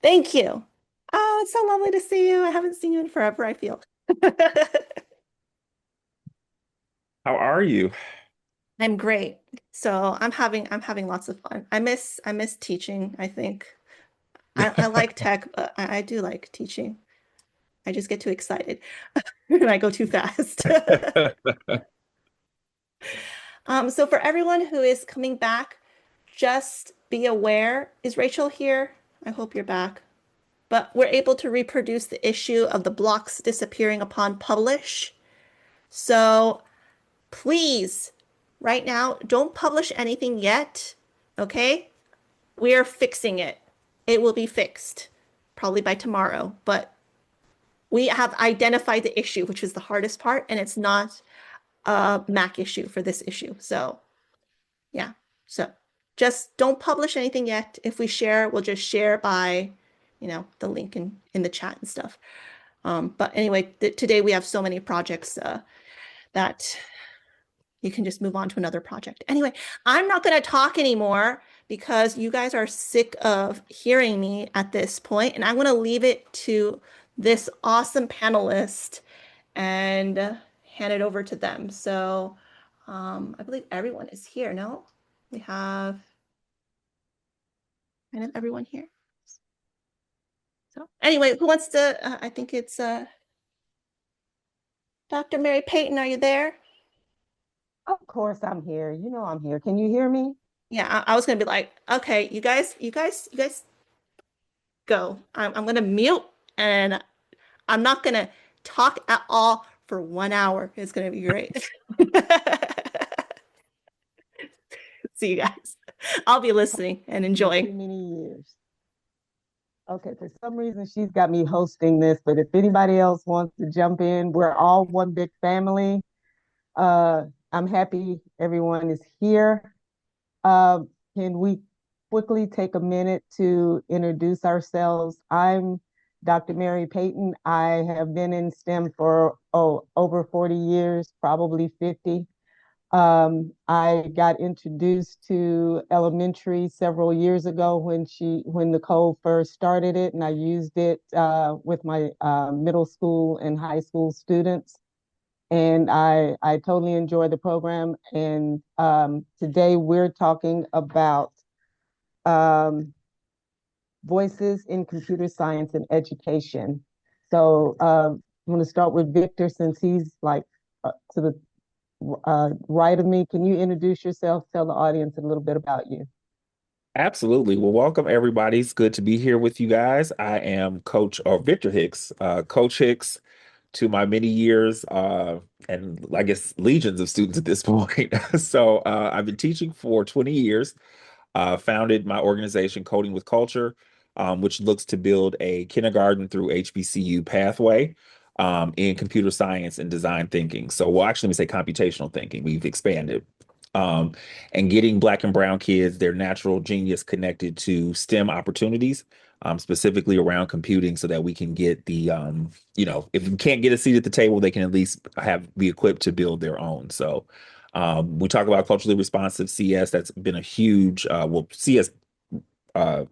Thank you. Oh, it's so lovely to see you. I haven't seen you in forever, I feel. How are you? I'm great. So I'm having lots of fun. I miss teaching, I think. I like tech, but I do like teaching. I just get too excited and I go too fast. So for everyone who is coming back, just be aware. Is Rachel here? I hope you're back. But we're able to reproduce the issue of the blocks disappearing upon publish. So please, right now, don't publish anything yet. Okay? We are fixing it. It will be fixed probably by tomorrow, but we have identified the issue, which is the hardest part, and it's not a Mac issue for this issue. So, yeah. So, just don't publish anything yet. If we share, we'll just share by, the link in the chat and stuff. But anyway, today we have so many projects that you can just move on to another project. Anyway, I'm not going to talk anymore because you guys are sick of hearing me at this point, and I'm going to leave it to this awesome panelist and hand it over to them. So I believe everyone is here. No, we have kind of everyone here. So anyway, who wants to? I think it's Dr. Mary Payton. Are you there? Of course I'm here. You know I'm here. Can you hear me? Yeah, I was gonna be like, okay, you guys go. I'm gonna mute and I'm not gonna talk at all for 1 hour. It's gonna be great. See you guys. I'll be listening and For enjoying. too many years. Okay, for some reason she's got me hosting this, but if anybody else wants to jump in, we're all one big family. Uh, I'm happy everyone is here. Uh, can we quickly take a minute to introduce ourselves? I'm Dr. Mary Payton. I have been in STEM for over 40 years, probably 50. I got introduced to elementary several years ago when Nicole first started it, and I used it with my middle school and high school students. And I totally enjoy the program. And today we're talking about um, voices in computer science and education. So I'm going to start with Victor since he's like to the right of me. Can you introduce yourself? Tell the audience a little bit about you. Absolutely. Well, welcome everybody. It's good to be here with you guys. I am Coach or Victor Hicks, Coach Hicks to my many years, and I guess legions of students at this point. So I've been teaching for 20 years, founded my organization Coding with Culture, which looks to build a kindergarten through HBCU pathway in computer science and design thinking. So, well, actually, let me say computational thinking. We've expanded. Um, and getting Black and Brown kids their natural genius connected to STEM opportunities, specifically around computing, so that we can get if we can't get a seat at the table, they can at least be equipped to build their own. So, we talk about culturally responsive CS. That's been a huge, CS, uh,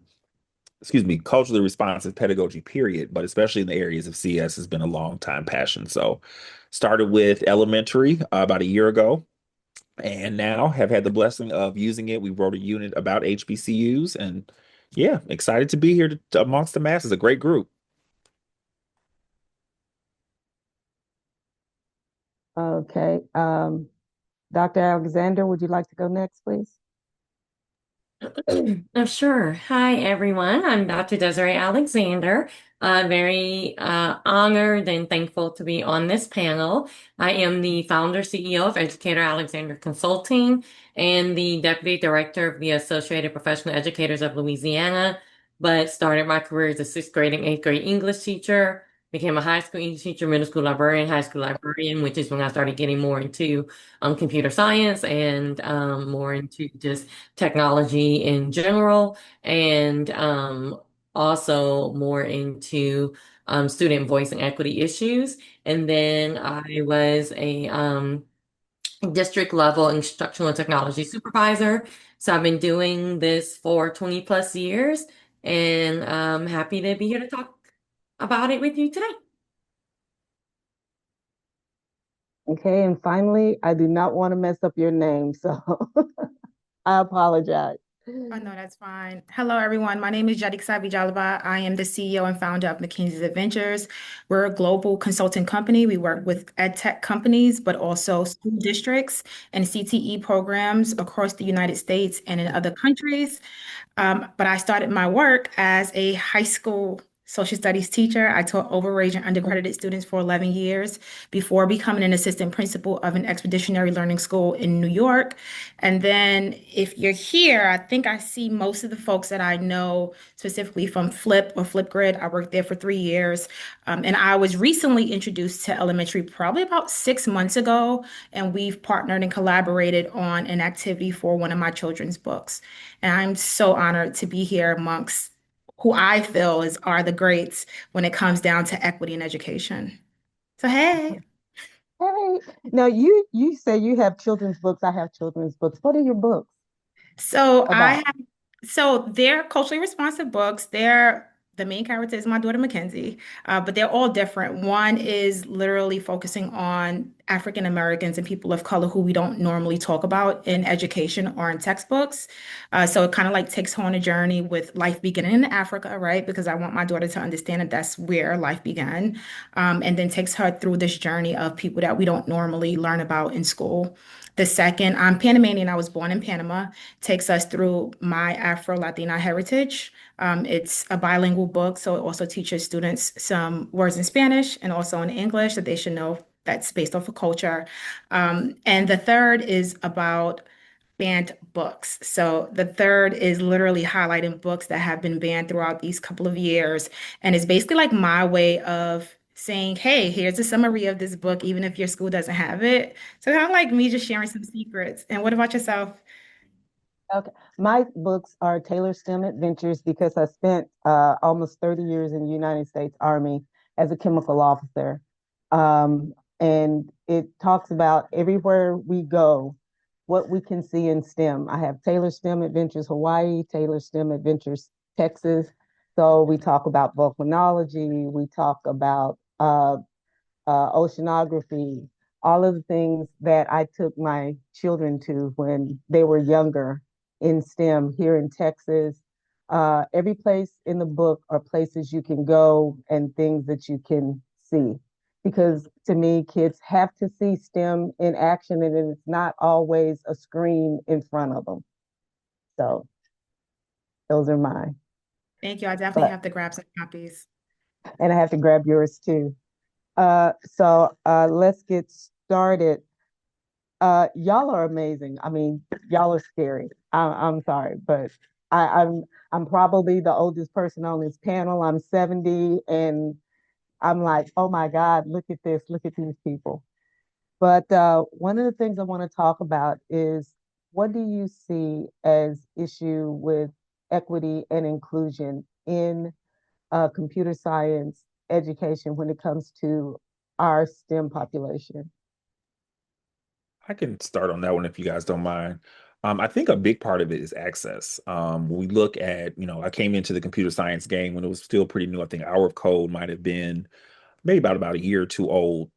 excuse me, culturally responsive pedagogy, period, but especially in the areas of CS has been a long time passion. So, started with Elementary about a year ago, and now have had the blessing of using it. We wrote a unit about HBCUs, and yeah, excited to be here amongst the masses. A great group. Okay. Dr. Alexander, would you like to go next, please? Oh, sure. Hi, everyone. I'm Dr. Desiree Alexander. Very honored and thankful to be on this panel. I am the founder CEO of Educator Alexander Consulting and the Deputy Director of the Associated Professional Educators of Louisiana, but started my career as a sixth grade and eighth grade English teacher, became a high school English teacher, middle school librarian, high school librarian, which is when I started getting more into computer science and more into just technology in general, and also more into student voice and equity issues. And then I was a district level instructional and technology supervisor. So I've been doing this for 20 plus years. and I'm happy to be here to talk about it with you today. Okay, and finally, I do not want to mess up your name, so I apologize. Oh, no, that's fine. Hello, everyone. My name is Jadiksa Vijalaba. I am the CEO and founder of McKinsey's Adventures. We're a global consulting company. We work with ed tech companies, but also school districts and CTE programs across the United States and in other countries. But I started my work as a high school social studies teacher. I taught overage and undercredited students for 11 years before becoming an assistant principal of an expeditionary learning school in New York. And then if you're here, I think I see most of the folks that I know specifically from Flip or Flipgrid. I worked there for 3 years. And I was recently introduced to Elementary probably about 6 months ago. And we've partnered and collaborated on an activity for one of my children's books. And I'm so honored to be here amongst who I feel are the greats when it comes down to equity in education. So hey. Hey, now you say you have children's books. I have children's books. What are your books So I about? have, so they're culturally responsive books. The main character is my daughter Mackenzie, but they're all different. One is literally focusing on African Americans and people of color who we don't normally talk about in education or in textbooks. So it kind of like takes her on a journey with life beginning in Africa, right? Because I want my daughter to understand that that's where life began. And then takes her through this journey of people that we don't normally learn about in school. The second, I'm Panamanian. I was born in Panama, takes us through my Afro-Latina heritage. It's a bilingual book, so it also teaches students some words in Spanish and also in English that they should know that's based off of culture. And the third is about banned books. So the third is literally highlighting books that have been banned throughout these couple of years. And it's basically like my way of saying, hey, here's a summary of this book, even if your school doesn't have it. So kind of like me just sharing some secrets. And what about yourself? Okay, my books are Taylor STEM Adventures because I spent almost 30 years in the United States Army as a chemical officer. And it talks about everywhere we go, what we can see in STEM. I have Taylor STEM Adventures Hawaii, Taylor STEM Adventures Texas. So we talk about volcanology, we talk about oceanography, all of the things that I took my children to when they were younger in STEM here in Texas. Every place in the book are places you can go and things that you can see. Because to me, kids have to see STEM in action, and it's not always a screen in front of them. So those are mine. Thank you. I definitely But have to grab some copies. and I have to grab yours too. Let's get started. Y'all are amazing. I mean, y'all are scary. I'm sorry, but I'm probably the oldest person on this panel. I'm 70, and I'm like, oh my God, look at this, look at these people. But one of the things I want to talk about is what do you see as issue with equity and inclusion in computer science education when it comes to our STEM population? I can start on that one if you guys don't mind. I think a big part of it is access. When we look at, I came into the computer science game when it was still pretty new. I think Hour of Code might have been maybe about a year or two old.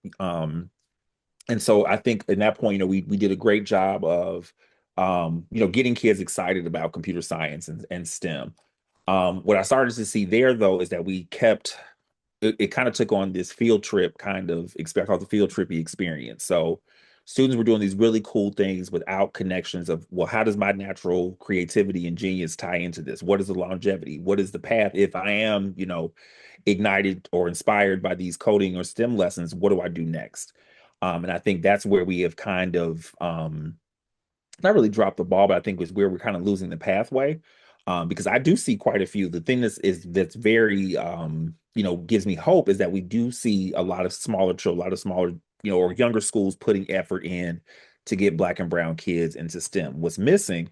And so I think in that point, we did a great job of, getting kids excited about computer science and STEM. What I started to see there, though, is that we kept it kind of took on this field trip kind of experience called the field trippy experience. So students were doing these really cool things without connections of, well, how does my natural creativity and genius tie into this? What is the longevity? What is the path? If I am, ignited or inspired by these coding or STEM lessons, what do I do next? And I think that's where we have kind of not really dropped the ball, but I think was where we're kind of losing the pathway. Because I do see quite a few. The thing that's very gives me hope is that we do see a lot of smaller children, a lot of smaller, or younger schools putting effort in to get Black and brown kids into STEM. What's missing,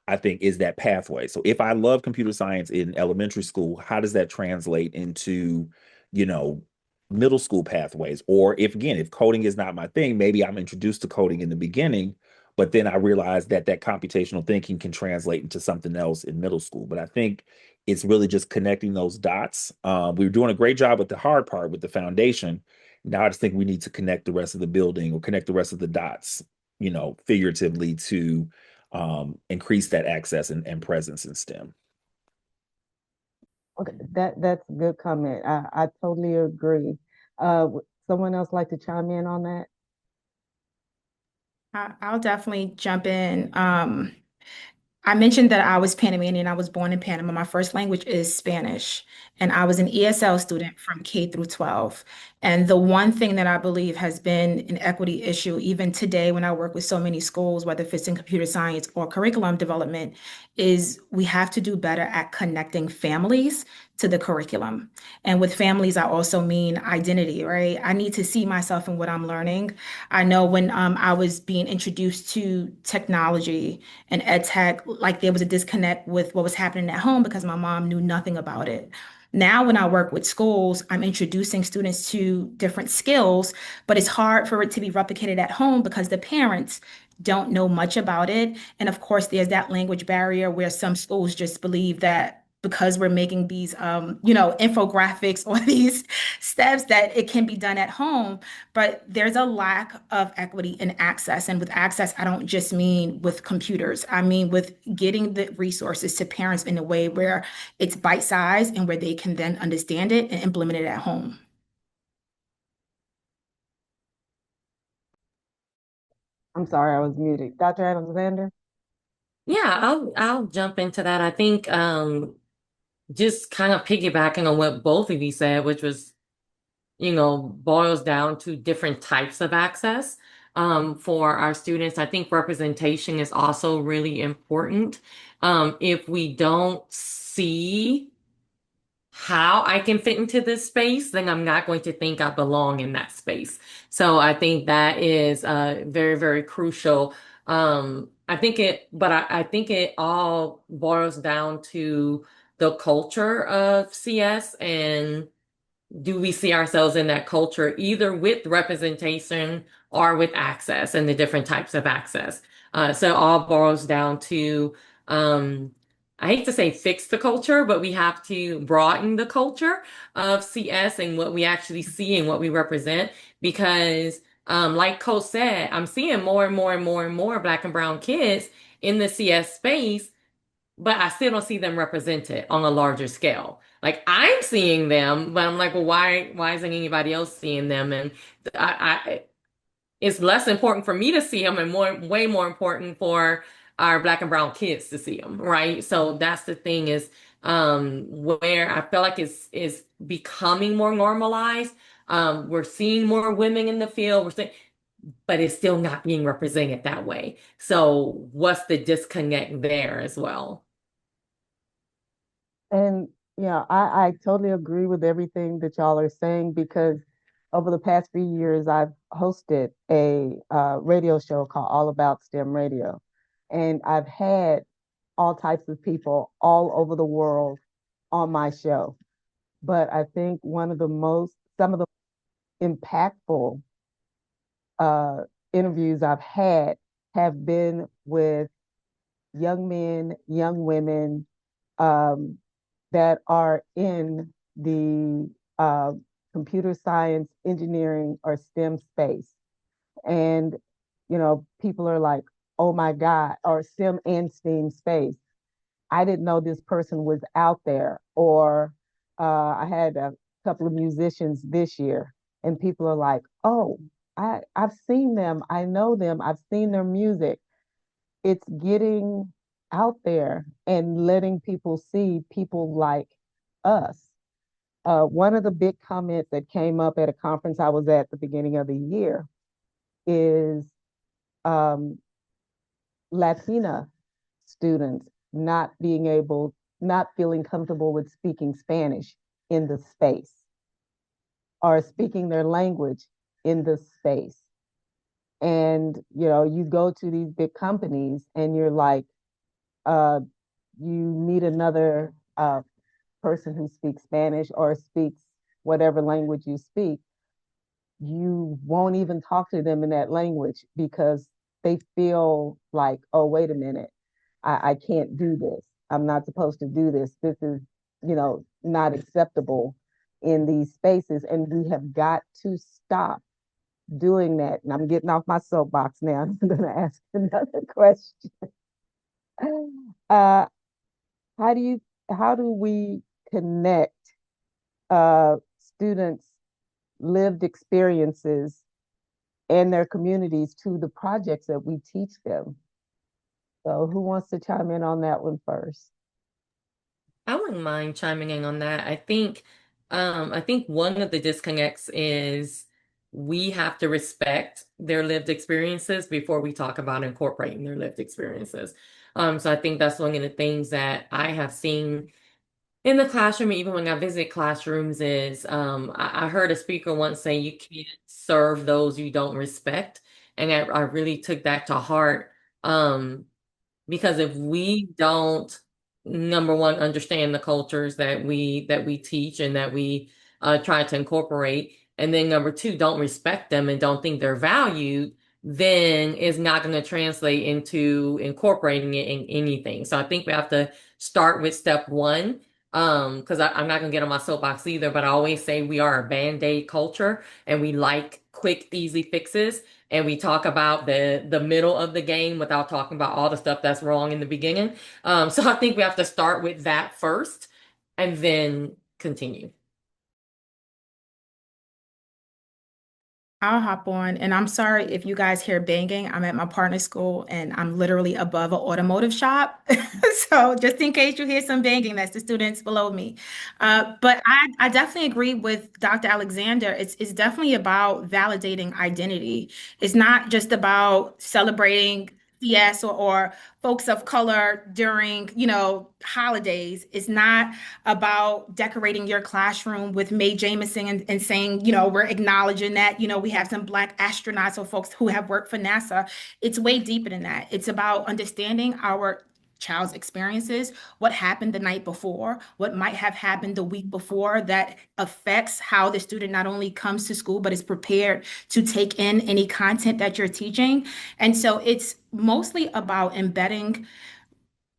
I think, is that pathway. So if I love computer science in elementary school, how does that translate into, you know, middle school pathways? Or if coding is not my thing, maybe I'm introduced to coding in the beginning, But then I realized that that computational thinking can translate into something else in middle school. But I think it's really just connecting those dots. We were doing a great job with the hard part, with the foundation. Now I just think we need to connect the rest of the building or connect the rest of the dots, figuratively to increase that access and presence in STEM. Okay, that's a good comment. I totally agree. Someone else like to chime in on that? I'll definitely jump in. I mentioned that I was Panamanian. I was born in Panama. My first language is Spanish, and I was an ESL student from K through 12. And the one thing that I believe has been an equity issue, even today when I work with so many schools, whether if it's in computer science or curriculum development, is we have to do better at connecting families to the curriculum. And with families, I also mean identity, right? I need to see myself in what I'm learning. I know when I was being introduced to technology and ed tech, like there was a disconnect with what was happening at home because my mom knew nothing about it. Now, when I work with schools, I'm introducing students to different skills, but it's hard for it to be replicated at home because the parents don't know much about it. And of course, there's that language barrier where some schools just believe that because we're making these, infographics or these steps that it can be done at home, but there's a lack of equity in access. And with access, I don't just mean with computers. I mean with getting the resources to parents in a way where it's bite-sized and where they can then understand it and implement it at home. I'm sorry, I was muted. Dr. Alexander? Yeah, I'll jump into that. I think just kind of piggybacking on what both of you said, which was, boils down to different types of access for our students. I think representation is also really important. If we don't see how I can fit into this space, then I'm not going to think I belong in that space. So I think that is very, very crucial. I think it all boils down to the culture of CS, and do we see ourselves in that culture, either with representation or with access and the different types of access. So it all boils down to, I hate to say fix the culture, but we have to broaden the culture of CS and what we actually see and what we represent. Because, like Coach said, I'm seeing more and more and more and more Black and brown kids in the CS space, but I still don't see them represented on a larger scale. Like I'm seeing them, but I'm like, well, why isn't anybody else seeing them? And it's less important for me to see them and way more important for our Black and brown kids to see them, right? So that's the thing is, where I feel like it's becoming more normalized. We're seeing more women in the field. But it's still not being represented that way. So what's the disconnect there as well? And yeah, I totally agree with everything that y'all are saying because over the past few years, I've hosted a radio show called All About STEM Radio. And I've had all types of people all over the world on my show. But I think some of the impactful interviews I've had have been with young men, young women, um, that are in the computer science, engineering, or STEM space. And, people are like, oh my God, or STEM and STEAM space. I didn't know this person was out there. Or I had a couple of musicians this year, and people are like, oh, I've seen them. I know them. I've seen their music. It's getting out there and letting people see people like us. One of the big comments that came up at a conference I was at the beginning of the year is um, Latina students not feeling comfortable with speaking Spanish in the space or speaking their language in the space. And, you go to these big companies and you're like, uh, you meet another person who speaks Spanish or speaks whatever language you speak, you won't even talk to them in that language because they feel like, oh, wait a minute, I can't do this. I'm not supposed to do this. This is, not acceptable in these spaces. And we have got to stop doing that. And I'm getting off my soapbox now. I'm going to ask another question. Uh, how do we connect students' lived experiences and their communities to the projects that we teach them? So who wants to chime in on that one first? I wouldn't mind chiming in on that. I think one of the disconnects is we have to respect their lived experiences before we talk about incorporating their lived experiences. So I think that's one of the things that I have seen in the classroom, even when I visit classrooms, is I heard a speaker once say you can't serve those you don't respect. And I really took that to heart. Um, because if we don't, number one, understand the cultures that we teach and that we try to incorporate, and then number two, don't respect them and don't think they're valued, then it's not going to translate into incorporating it in anything. So I think we have to start with step one. Because I'm not gonna get on my soapbox either, but I always say we are a band-aid culture and we like quick, easy fixes, and we talk about the middle of the game without talking about all the stuff that's wrong in the beginning. So I think we have to start with that first and then continue. I'll hop on. And I'm sorry if you guys hear banging. I'm at my partner's school and I'm literally above an automotive shop. So just in case you hear some banging, that's the students below me. But I definitely agree with Dr. Alexander. It's definitely about validating identity. It's not just about celebrating CS or folks of color during, holidays. It's not about decorating your classroom with Mae Jemison and saying, we're acknowledging that, we have some Black astronauts or folks who have worked for NASA. It's way deeper than that. It's about understanding our child's experiences, what happened the night before, what might have happened the week before that affects how the student not only comes to school, but is prepared to take in any content that you're teaching. And so it's mostly about embedding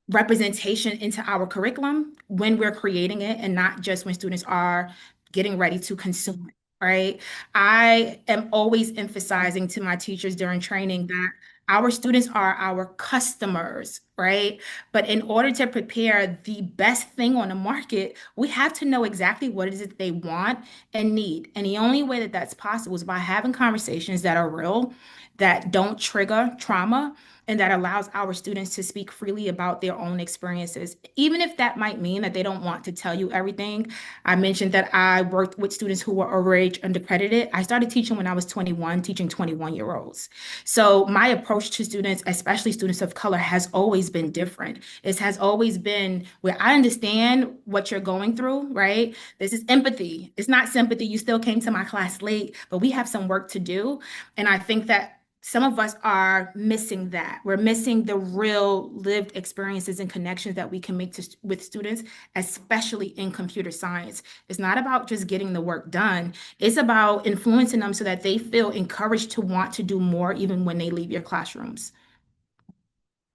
representation into our curriculum when we're creating it and not just when students are getting ready to consume it, right? I am always emphasizing to my teachers during training that our students are our customers, right? But in order to prepare the best thing on the market, we have to know exactly what it is that they want and need. And the only way that that's possible is by having conversations that are real, that don't trigger trauma, and that allows our students to speak freely about their own experiences, even if that might mean that they don't want to tell you everything. I mentioned that I worked with students who were overage undercredited. I started teaching when I was 21, teaching 21-year-olds. So my approach to students, especially students of color, has always been different. It has always been where I understand what you're going through, right? This is empathy. It's not sympathy. You still came to my class late, but we have some work to do. And I think that some of us are missing that. We're missing the real lived experiences and connections that we can make with students, especially in computer science. It's not about just getting the work done. It's about influencing them so that they feel encouraged to want to do more even when they leave your classrooms.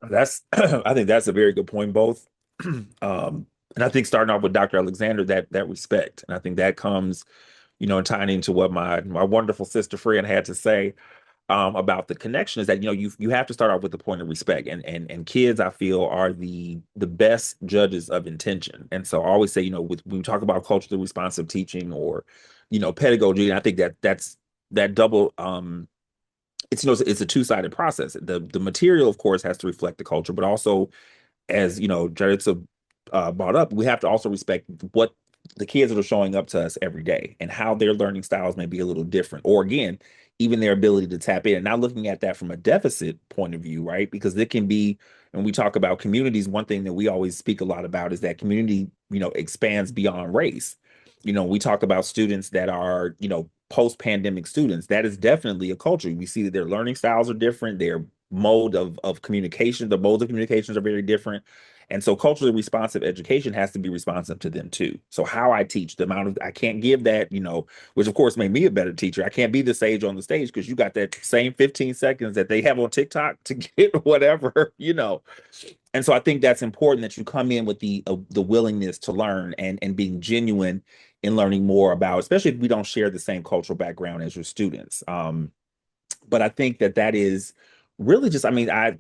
That's I think that's a very good point, both. And I think starting off with Dr. Alexander, that respect. And I think that comes, tying into what my wonderful sister Fran had to say about the connection is that you have to start off with the point of respect, and kids, I feel, are the best judges of intention. And so I always say, when we talk about culturally responsive teaching or pedagogy, and I think that's that double it's a two-sided process. The material, of course, has to reflect the culture, but also, as Jaritza brought up, we have to also respect what the kids that are showing up to us every day and how their learning styles may be a little different, or again, even their ability to tap in. And not looking at that from a deficit point of view, right? Because it can be, when we talk about communities, one thing that we always speak a lot about is that community, expands beyond race. We talk about students that are, post-pandemic students. That is definitely a culture. We see that their learning styles are different, their modes of communications are very different. And so culturally responsive education has to be responsive to them too. So how I teach, the amount of, I can't give that, which of course made me a better teacher. I can't be the sage on the stage because you got that same 15 seconds that they have on TikTok to get whatever. And so I think that's important that you come in with the willingness to learn and being genuine in learning more about, especially if we don't share the same cultural background as your students. But I think that is really just, I mean, I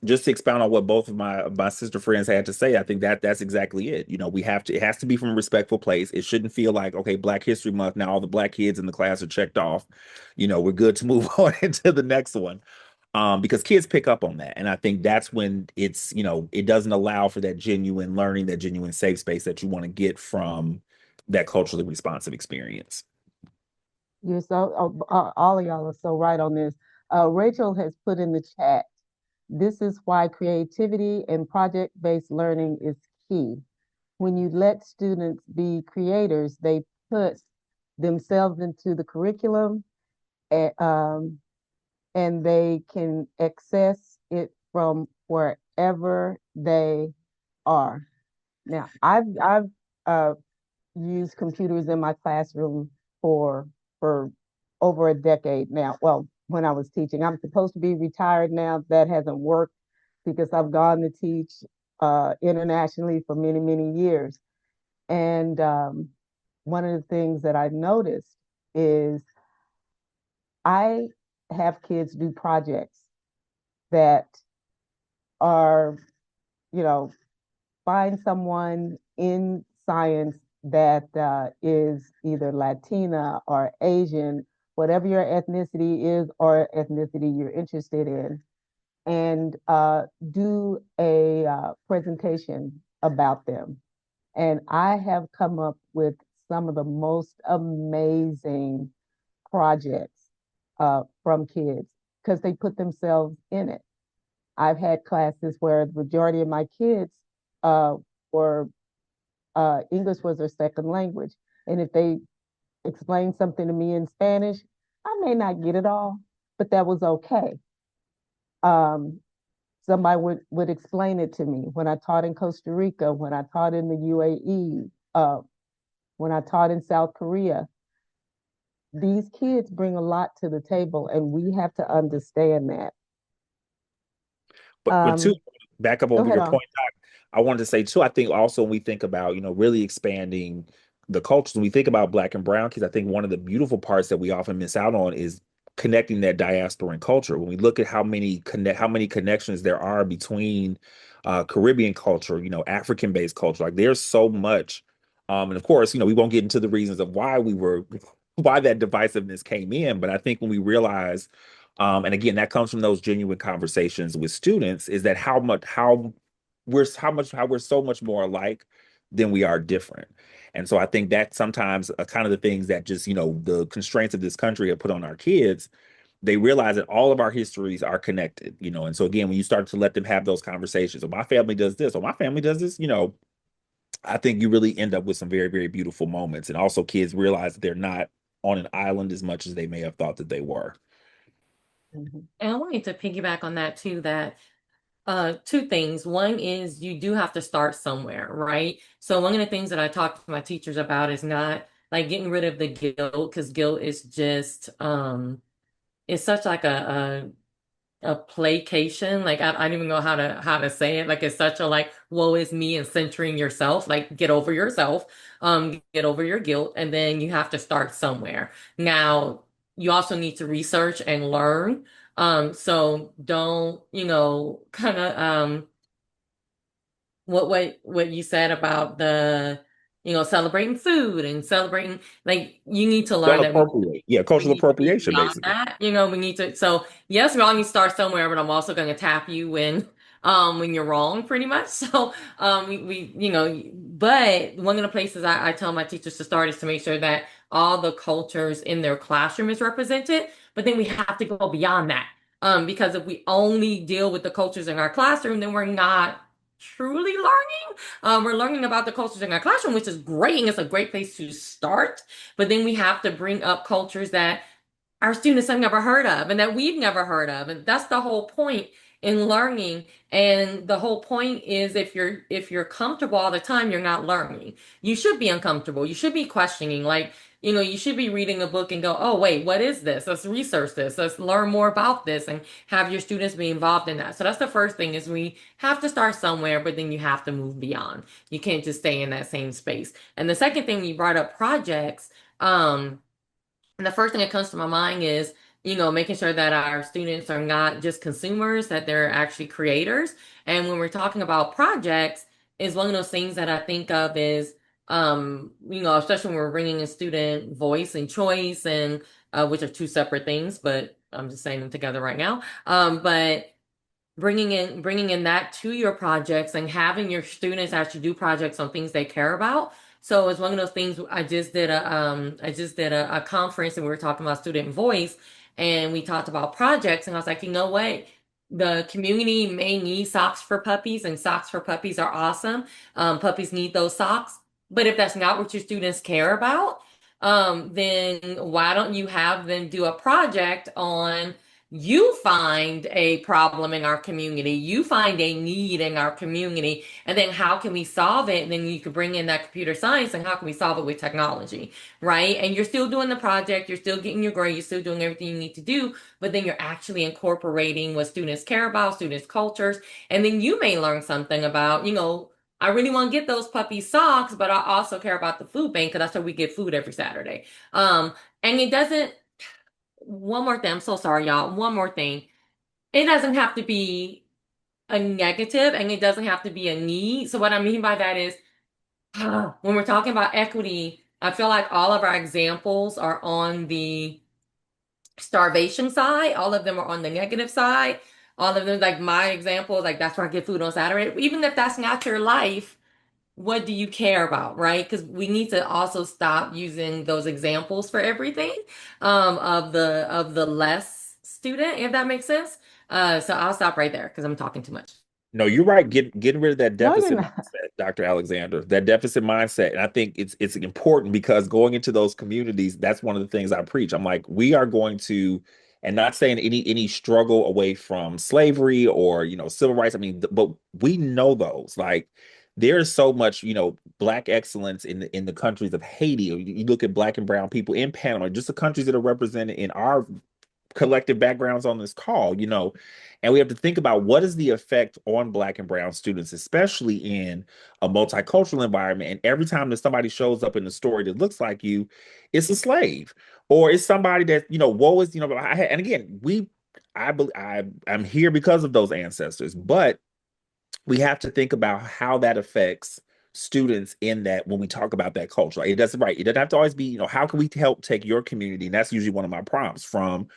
just to expound on what both of my sister friends had to say, I think that's exactly it. We have to, it has to be from a respectful place. It shouldn't feel like, okay, Black History Month, now all the Black kids in the class are checked off. We're good to move on into the next one. Because kids pick up on that. And I think that's when it doesn't allow for that genuine learning, that genuine safe space that you want to get from that culturally responsive experience. You're so, all of y'all are so right on this. Rachel has put in the chat, this is why creativity and project-based learning is key. When you let students be creators, they put themselves into the curriculum, and, they can access it from wherever they are. Now, I've used computers in my classroom for over a decade now. Well, when I was teaching, I'm supposed to be retired now. That hasn't worked because I've gone to teach internationally for many, many years. And one of the things that I noticed is I have kids do projects that are, you know, find someone in science that is either Latina or Asian, whatever your ethnicity is or ethnicity you're interested in, and do a presentation about them. And I have come up with some of the most amazing projects from kids because they put themselves in it. I've had classes where the majority of my kids were English was their second language. And if they explained something to me in Spanish, I may not get it all, but that was okay. Um, Somebody would explain it to me when I taught in Costa Rica, when I taught in the UAE, when I taught in South Korea. These kids bring a lot to the table, and we have to understand that. But too, back up Go over ahead your on. point, I wanted to say too, I think also when we think about, really expanding the cultures, when we think about Black and brown kids, I think one of the beautiful parts that we often miss out on is connecting that diaspora and culture. When we look at how many connections there are between Caribbean culture, African-based culture, like there's so much. And of course, we won't get into the reasons of why that divisiveness came in, but I think when we realize, and again, that comes from those genuine conversations with students, is that how we're so much more alike than we are different. And so I think that sometimes kind of the things that just, the constraints of this country have put on our kids, they realize that all of our histories are connected, And so again, when you start to let them have those conversations, oh, my family does this, or my family does this, I think you really end up with some very, very beautiful moments. And also kids realize that they're not on an island as much as they may have thought that they were. Mm-hmm. And I wanted to piggyback on that too, that two things. One is you do have to start somewhere, right? So one of the things that I talk to my teachers about is not like getting rid of the guilt, because guilt is just it's such like a placation. Like I don't even know how to say it. Like it's such a like woe is me and centering yourself. Like get over yourself, get over your guilt, and then you have to start somewhere. Now you also need to research and learn. So don't, kind of what you said about the celebrating food and celebrating, like you need to learn Don't that we appropriate. Yeah, cultural need to be appropriation, beyond basically. that. We need to, so yes, we all need to start somewhere, but I'm also going to tap you when you're wrong, pretty much. So but one of the places I tell my teachers to start is to make sure that all the cultures in their classroom is represented, but then we have to go beyond that. Because if we only deal with the cultures in our classroom, then we're not truly learning. We're learning about the cultures in our classroom, which is great, and it's a great place to start. But then we have to bring up cultures that our students have never heard of and that we've never heard of. And that's the whole point, in learning. And the whole point is if you're comfortable all the time, you're not learning. You should be uncomfortable. You should be questioning. Like, you should be reading a book and go, oh, wait, what is this? Let's research this. Let's learn more about this and have your students be involved in that. So that's the first thing is we have to start somewhere, but then you have to move beyond. You can't just stay in that same space. And the second thing you brought up projects, and the first thing that comes to my mind is, making sure that our students are not just consumers, that they're actually creators. And when we're talking about projects, is one of those things that I think of is, especially when we're bringing in student voice and choice, and which are two separate things, but I'm just saying them together right now. But bringing in that to your projects and having your students actually do projects on things they care about. So it's one of those things. I just did a conference, and we were talking about student voice, and we talked about projects, and I was like, you know what? The community may need socks for puppies, and socks for puppies are awesome. Puppies need those socks. But if that's not what your students care about, then why don't you have them do a project on, you find a problem in our community, you find a need in our community, and then how can we solve it? And then you could bring in that computer science, and how can we solve it with technology, right? And you're still doing the project, you're still getting your grade, you're still doing everything you need to do, but then you're actually incorporating what students care about, students' cultures, and then you may learn something about, I really want to get those puppy socks, but I also care about the food bank because that's where we get food every Saturday. And it doesn't, one more thing, I'm so sorry, y'all. One more thing. It doesn't have to be a negative, and it doesn't have to be a need. So what I mean by that is, when we're talking about equity, I feel like all of our examples are on the starvation side. All of them are on the negative side. All of them, like my example, like that's where I get food on Saturday. Even if that's not your life, what do you care about, right? Because we need to also stop using those examples for everything, of the less student, if that makes sense. So I'll stop right there because I'm talking too much. No, you're right. Getting rid of that No, you're deficit not. mindset, Dr. Alexander, that deficit mindset. And I think it's important because going into those communities, that's one of the things I preach. I'm like, we are going to, and not saying any struggle away from slavery or, civil rights. I mean, but we know those. Like, there is so much, black excellence in the countries of Haiti. You look at black and brown people in Panama, just the countries that are represented in our collective backgrounds on this call, and we have to think about what is the effect on black and brown students, especially in a multicultural environment. And every time that somebody shows up in the story that looks like you, it's a slave, or it's somebody that, woe is, and again, I'm here because of those ancestors, but we have to think about how that affects students in that when we talk about that culture. Like, it doesn't have to always be, how can we help take your community? And that's usually one of my prompts, from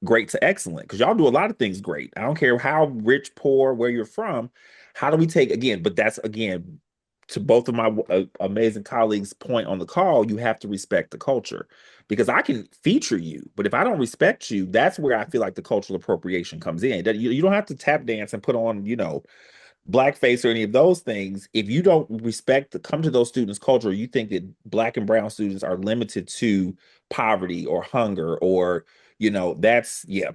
great to excellent, because y'all do a lot of things great. I don't care how rich, poor, where you're from. How do we take, again, but that's, again, to both of my amazing colleagues' point on the call, you have to respect the culture, because I can feature you, but if I don't respect you, that's where I feel like the cultural appropriation comes in. That you don't have to tap dance and put on, blackface or any of those things. If you don't come to those students' culture, you think that black and brown students are limited to poverty or hunger, or, that's, yeah,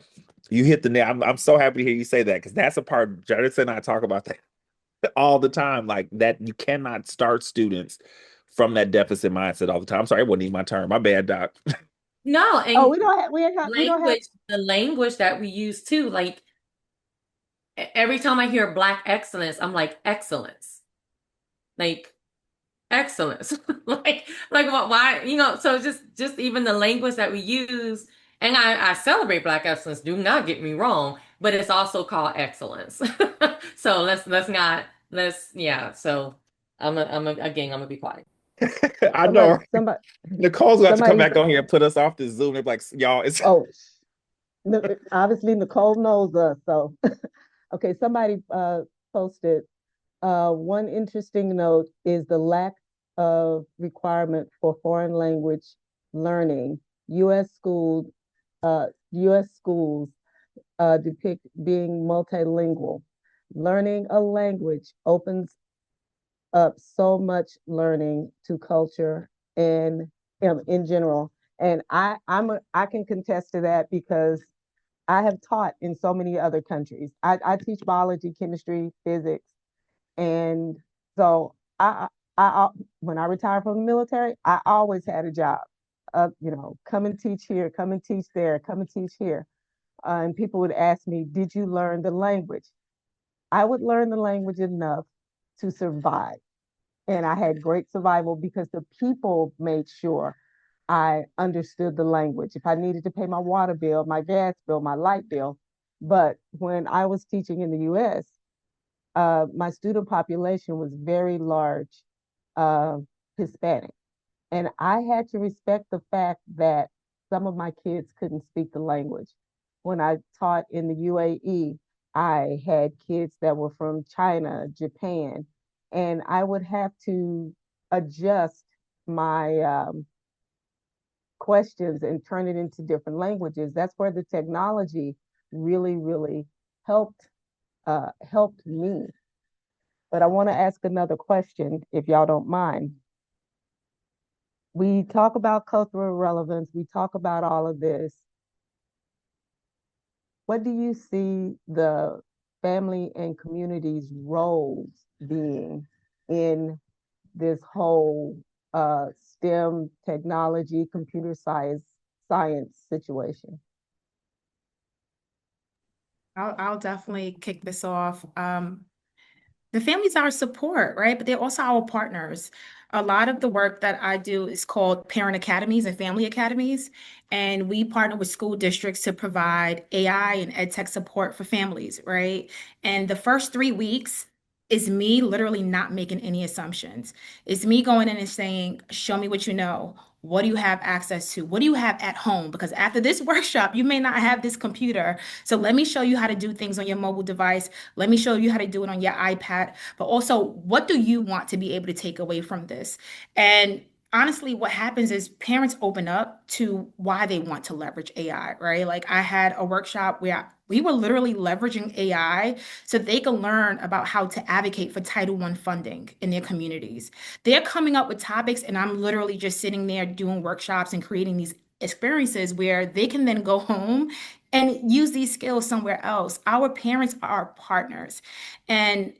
you hit the nail. I'm so happy to hear you say that, because that's a part, Jarvis and I talk about that all the time. Like, that you cannot start students from that deficit mindset all the time. I'm sorry, it wasn't even my turn. My bad, Doc. No, Oh, and we don't have. the language that we use too, like every time I hear black excellence, I'm like, excellence. Like, excellence. like what, why, so just even the language that we use, and I celebrate black excellence, do not get me wrong, but it's also called excellence. So yeah, so again, I'm gonna be quiet. I know, right? Somebody, Nicole's going to have to come somebody. back on here and put us off this Zoom. They're like, y'all, it's Oh, obviously Nicole knows us. So, okay, somebody posted. One interesting note is the lack of requirement for foreign language learning. U.S. schools depict being multilingual. Learning a language opens up so much learning to culture and in general. And I can contest to that, because I have taught in so many other countries. I teach biology, chemistry, physics, and so I when I retired from the military, I always had a job. Come and teach here, come and teach there, come and teach here. And people would ask me, "Did you learn the language?" I would learn the language enough to survive. And I had great survival because the people made sure I understood the language. If I needed to pay my water bill, my gas bill, my light bill. But when I was teaching in the US, my student population was very large uh, Hispanic. And I had to respect the fact that some of my kids couldn't speak the language. When I taught in the UAE, I had kids that were from China, Japan, and I would have to adjust my questions and turn it into different languages. That's where the technology really, really helped me. But I want to ask another question, if y'all don't mind. We talk about cultural relevance, we talk about all of this. What do you see the family and community's roles being in this whole STEM technology, computer science situation? I'll definitely kick this off. The families are our support, right? But they're also our partners. A lot of the work that I do is called parent academies and family academies. And we partner with school districts to provide AI and ed tech support for families, right? And the first 3 weeks is me literally not making any assumptions. It's me going in and saying, show me what you know. What do you have access to? What do you have at home? Because after this workshop, you may not have this computer. So let me show you how to do things on your mobile device. Let me show you how to do it on your iPad. But also, what do you want to be able to take away from this? And honestly, what happens is parents open up to why they want to leverage AI, right? Like I had a workshop where we were literally leveraging AI so they can learn about how to advocate for Title I funding in their communities. They're coming up with topics, and I'm literally just sitting there doing workshops and creating these experiences where they can then go home and use these skills somewhere else. Our parents are our partners. And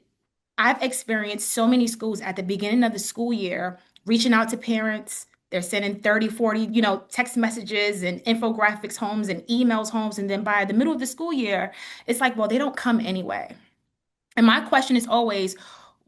I've experienced so many schools at the beginning of the school year reaching out to parents. They're sending 30, 40, text messages and infographics homes and emails homes. And then by the middle of the school year, it's like, well, they don't come anyway. And my question is always,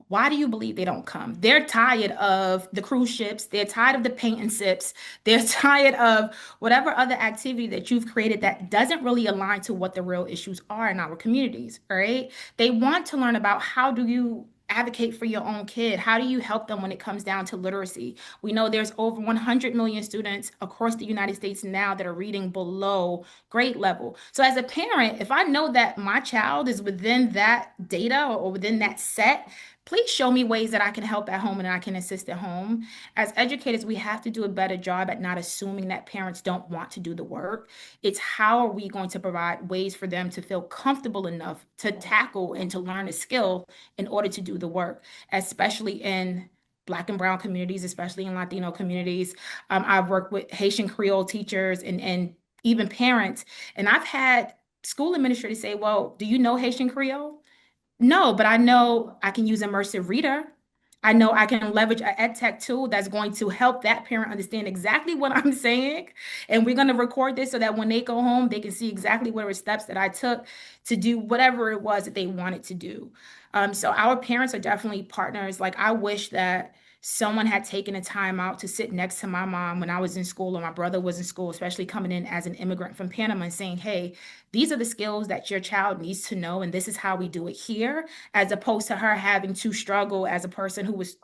why do you believe they don't come? They're tired of the cruise ships. They're tired of the paint and sips. They're tired of whatever other activity that you've created that doesn't really align to what the real issues are in our communities, right? They want to learn about how do you advocate for your own kid? How do you help them when it comes down to literacy? We know there's over 100 million students across the United States now that are reading below grade level. So as a parent, if I know that my child is within that data or within that set, please show me ways that I can help at home and I can assist at home. As educators, we have to do a better job at not assuming that parents don't want to do the work. It's how are we going to provide ways for them to feel comfortable enough to tackle and to learn a skill in order to do the work, especially in Black and Brown communities, especially in Latino communities. I've worked with Haitian Creole teachers and even parents, and I've had school administrators say, well, do you know Haitian Creole? No, but I know I can use immersive reader. I know I can leverage an ed tech tool that's going to help that parent understand exactly what I'm saying. And we're going to record this so that when they go home, they can see exactly what were steps that I took to do whatever it was that they wanted to do. So our parents are definitely partners. Like I wish that someone had taken a time out to sit next to my mom when I was in school or my brother was in school, especially coming in as an immigrant from Panama and saying, hey, these are the skills that your child needs to know, and this is how we do it here, as opposed to her having to struggle as a person who was,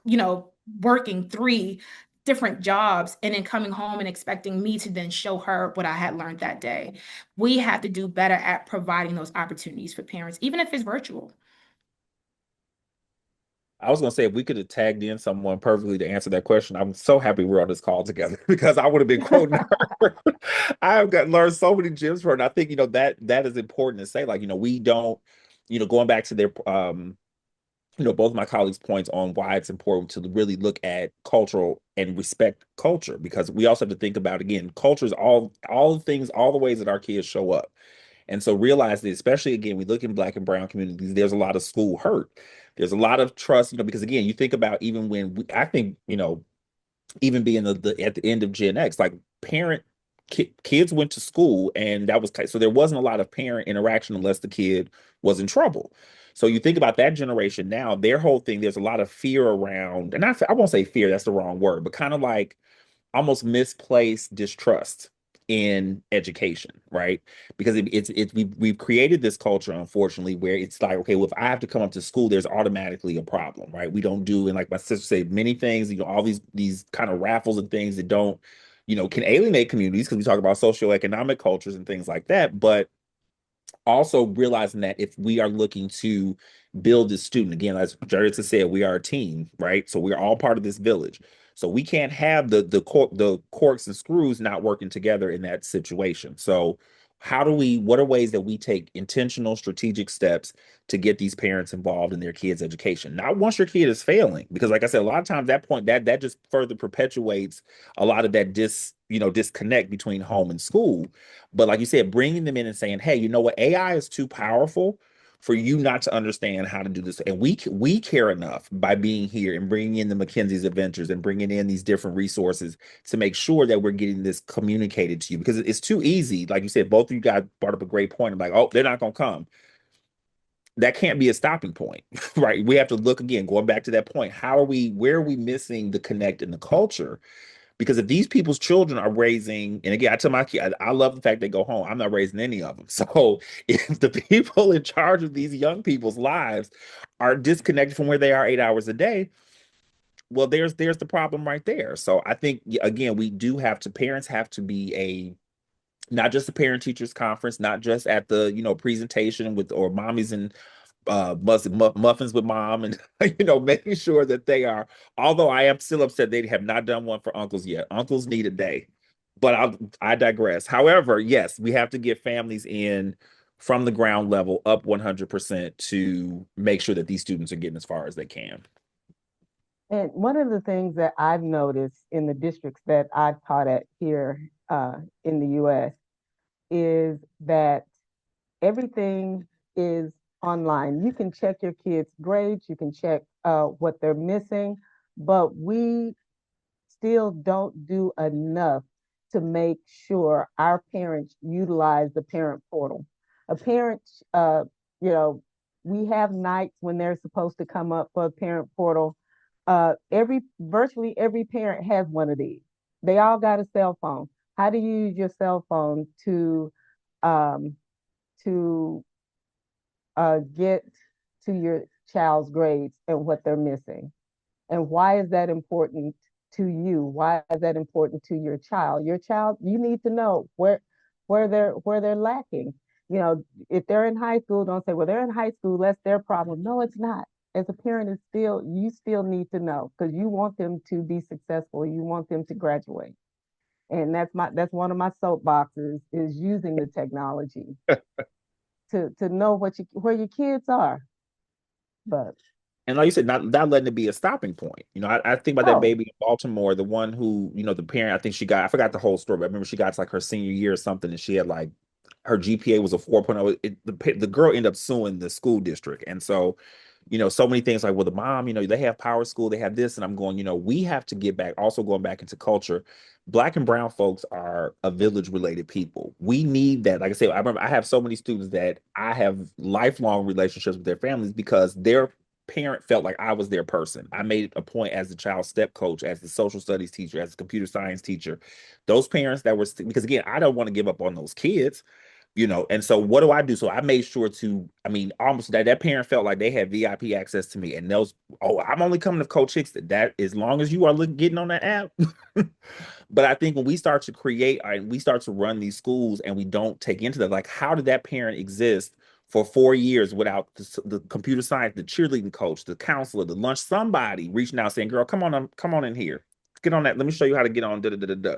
working 3 different jobs and then coming home and expecting me to then show her what I had learned that day. We have to do better at providing those opportunities for parents, even if it's virtual. I was gonna say if we could have tagged in someone perfectly to answer that question, I'm so happy we're on this call together because I would have been quoting her. I've got learned so many gems from her, and I think that is important to say. Like we don't, going back to their both my colleagues' points on why it's important to really look at cultural and respect culture, because we also have to think about, again, culture is all the things, all the ways that our kids show up. And so realize that, especially again, we look in Black and brown communities, there's a lot of school hurt. There's a lot of trust, because again, you think about even when I think, even being at the end of Gen X, like kids went to school, and that was so there wasn't a lot of parent interaction unless the kid was in trouble. So you think about that generation now, their whole thing, there's a lot of fear around, and I won't say fear, that's the wrong word, but kind of like almost misplaced distrust in education, right? Because we've created this culture, unfortunately, where it's like, okay, well, if I have to come up to school, there's automatically a problem, right? We don't do, and like my sister said, many things, all these kind of raffles and things that don't, can alienate communities, because we talk about socioeconomic cultures and things like that, but also realizing that if we are looking to build this student, again, as Jared said, we are a team, right? So we're all part of this village. So we can't have the corks and screws not working together in that situation. So what are ways that we take intentional strategic steps to get these parents involved in their kids' education? Not once your kid is failing, because like I said, a lot of times that just further perpetuates a lot of that disconnect between home and school. But like you said, bringing them in and saying, hey, you know what, AI is too powerful for you not to understand how to do this. And we care enough by being here and bringing in the Mackenzie's Adventures and bringing in these different resources to make sure that we're getting this communicated to you, because it's too easy. Like you said, both of you guys brought up a great point. I'm like, oh, they're not going to come. That can't be a stopping point, right? We have to look again, going back to that point. Where are we missing the connect in the culture? Because if these people's children are raising, and again, I tell my kid, I love the fact they go home. I'm not raising any of them. So if the people in charge of these young people's lives are disconnected from where they are 8 hours a day, well, there's the problem right there. So I think, again, parents have to be not just a parent teachers conference, not just at the, presentation or mommies and muffins with mom, and making sure that they are, although I am still upset they have not done one for uncles yet. Uncles need a day, but I digress. However, yes, we have to get families in from the ground level up 100% to make sure that these students are getting as far as they can. And one of the things that I've noticed in the districts that I've taught at here in the US is that everything is online. You can check your kids' grades, you can check what they're missing, but we still don't do enough to make sure our parents utilize the parent portal. A parent, we have nights when they're supposed to come up for a parent portal. Virtually every parent has one of these. They all got a cell phone. How do you use your cell phone to um, to get to your child's grades and what they're missing? And why is that important to you? Why is that important to your child? Your child, you need to know where they're lacking. If they're in high school, don't say, well, they're in high school, that's their problem. No, it's not. As a parent, you still need to know, because you want them to be successful. You want them to graduate. And that's one of my soapboxes, is using the technology to know where your kids are. But And like you said, not letting it be a stopping point. I think about that oh, baby in Baltimore, the one who, the parent, I think I forgot the whole story, but I remember she got to like her senior year or something, and she had like, her GPA was a 4.0. The girl ended up suing the school district. And so, so many things like, well, the mom, they have Power School, they have this. And I'm going, we have to get back, also going back into culture. Black and brown folks are a village related people. We need that. Like I said, I remember I have so many students that I have lifelong relationships with their families because their parent felt like I was their person. I made a point as the child step coach, as the social studies teacher, as the computer science teacher. Those parents that were, because again, I don't want to give up on those kids. And so what do I do? So I made sure almost that parent felt like they had VIP access to me. And I'm only coming to Coach Hicks, that as long as you are getting on that app. But I think when we start to create and we start to run these schools and we don't take into that, like, how did that parent exist for 4 years without the computer science, the cheerleading coach, the counselor, the lunch, somebody reaching out saying, girl, come on in here. Get on that. Let me show you how to get on. Da, da, da, da, da.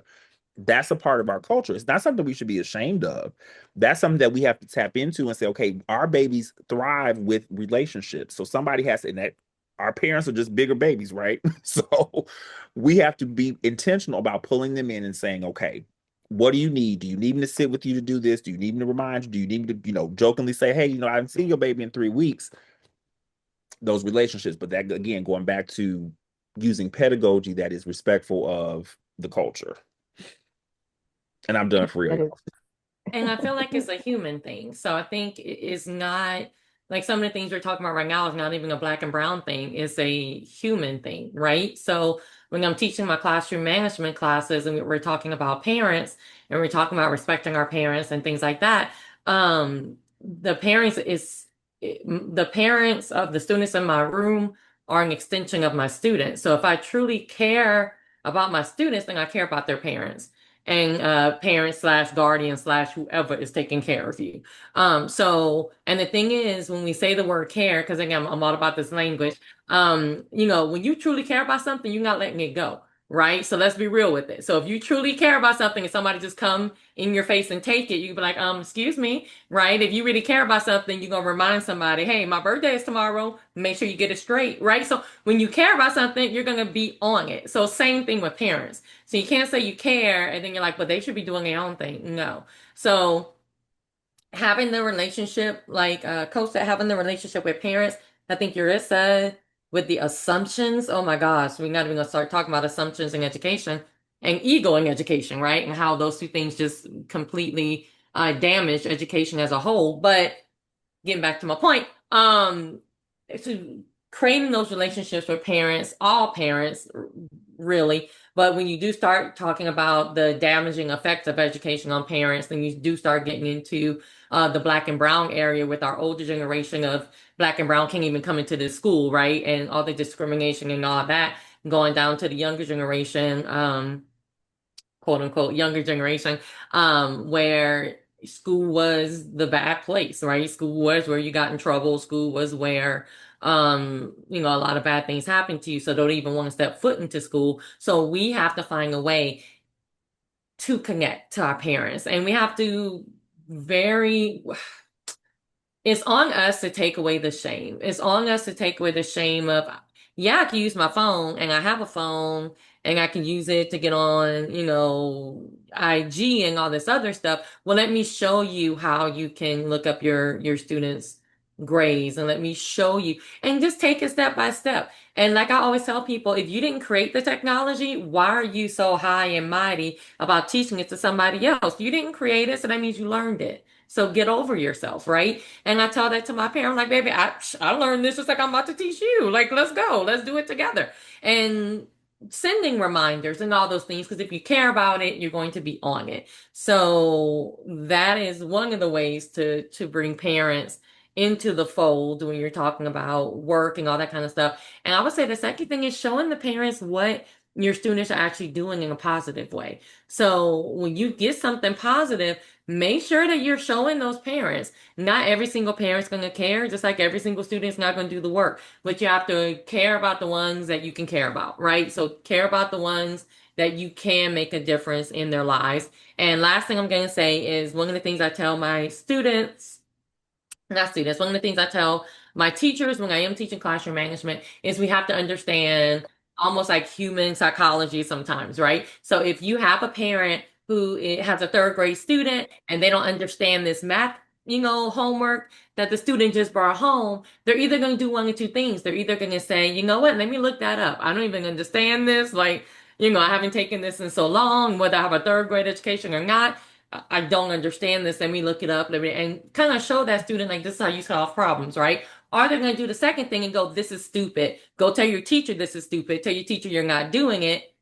That's a part of our culture. It's not something we should be ashamed of. That's something that we have to tap into and say, okay, our babies thrive with relationships. So somebody has to, and that our parents are just bigger babies, right? So we have to be intentional about pulling them in and saying, okay, What do you need? Do you need me to sit with you to do this? Do you need me to remind you? Do you need me to, jokingly say, hey, I haven't seen your baby in 3 weeks? Those relationships. But that, again, going back to using pedagogy that is respectful of the culture. And I'm done for real. And I feel like it's a human thing. So I think it's not like some of the things we're talking about right now is not even a black and brown thing. It's a human thing, right? So when I'm teaching my classroom management classes and we're talking about parents and we're talking about respecting our parents and things like that, the parents of the students in my room are an extension of my students. So if I truly care about my students, then I care about their parents and parents slash guardian slash whoever is taking care of you. And the thing is, when we say the word care, because again, I'm all about this language, when you truly care about something, you're not letting it go, right? So let's be real with it. So if you truly care about something and somebody just come in your face and take it, you can be like, excuse me, right? If you really care about something, you're gonna remind somebody, hey, my birthday is tomorrow, make sure you get it straight, right? So when you care about something, you're gonna be on it. So same thing with parents. So you can't say you care and then you're like, but they should be doing their own thing. No. So having the relationship, like Coach said, having the relationship with parents, I think Yurissa, with the assumptions, oh my gosh, we're not even gonna start talking about assumptions in education and ego in education, right? And how those two things just completely damage education as a whole. But getting back to my point, to creating those relationships with parents, all parents, really. But when you do start talking about the damaging effects of education on parents, then you do start getting into the black and brown area with our older generation of black and brown can't even come into this school, right? And all the discrimination and all that going down to the younger generation, quote unquote, younger generation, where school was the bad place, right? School was where you got in trouble. School was where a lot of bad things happened to you, so don't even want to step foot into school. So we have to find a way to connect to our parents, and we have to very it's on us to take away the shame. It's on us to take away the shame of, yeah, I can use my phone and I have a phone and I can use it to get on, IG and all this other stuff. Well, let me show you how you can look up your students' grades and let me show you and just take it step by step. And like I always tell people, if you didn't create the technology, why are you so high and mighty about teaching it to somebody else? You didn't create it, so that means you learned it. So get over yourself, right? And I tell that to my parents, like, baby, I learned this just like I'm about to teach you. Like, let's go, let's do it together. And sending reminders and all those things, because if you care about it, you're going to be on it. So that is one of the ways to bring parents into the fold when you're talking about work and all that kind of stuff. And I would say the second thing is showing the parents what your students are actually doing in a positive way. So when you get something positive, make sure that you're showing those parents. Not every single parent's going to care, just like every single student's not going to do the work. But you have to care about the ones that you can care about, right? So care about the ones that you can make a difference in their lives. And last thing I'm going to say is one of the things I tell my students, not students, one of the things I tell my teachers when I am teaching classroom management is we have to understand almost like human psychology sometimes, right? So if you have a parent who has a third grade student and they don't understand this math, homework that the student just brought home, they're either going to do one or two things. They're either going to say, you know what, let me look that up. I don't even understand this. Like, I haven't taken this in so long, whether I have a third grade education or not. I don't understand this. Let me look it up and kind of show that student, like, this is how you solve problems, right? Or they're going to do the second thing and go, this is stupid. Go tell your teacher this is stupid. Tell your teacher you're not doing it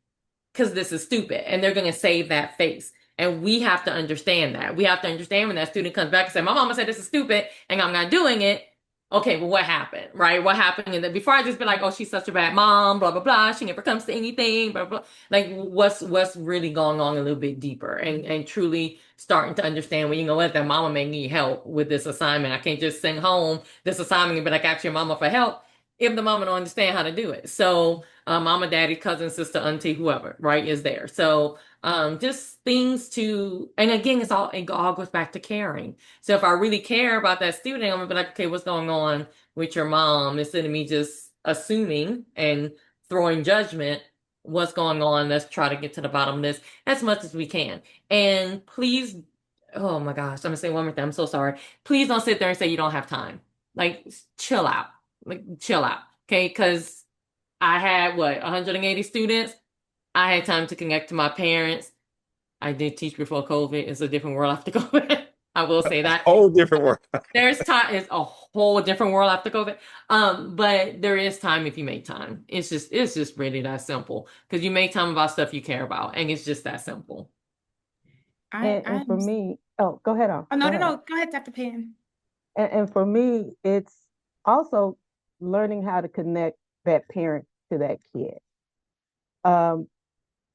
because this is stupid. And they're going to save that face. And we have to understand that. We have to understand when that student comes back and says, my mama said this is stupid and I'm not doing it. Okay, well, what happened, right? What happened? And then before I just be like, oh, she's such a bad mom, blah, blah, blah. She never comes to anything, blah, blah. Like, what's really going on a little bit deeper and truly starting to understand, well, you know what, that mama may need help with this assignment. I can't just send home this assignment and be like, ask your mama for help if the mama don't understand how to do it. So mama, daddy, cousin, sister, auntie, whoever, right, is there. So just things to, and again, it all goes back to caring. So if I really care about that student, I'm gonna be like, okay, what's going on with your mom? Instead of me just assuming and throwing judgment, what's going on. Let's try to get to the bottom of this as much as we can. And please, oh my gosh, I'm gonna say one more thing. I'm so sorry. Please don't sit there and say you don't have time. Like, chill out. Like, chill out. Okay? Because I had 180 students. I had time to connect to my parents. I did teach before COVID. It's a different world after COVID. I will say that. Whole different world. There's time. It's a whole different world after COVID. But there is time if you make time. It's just really that simple. Because you make time about stuff you care about, and it's just that simple. And for me, oh, go ahead on. Oh, no, Go no, ahead. no. Go ahead, Dr. Pan. And for me, it's also learning how to connect that parent to that kid. Um,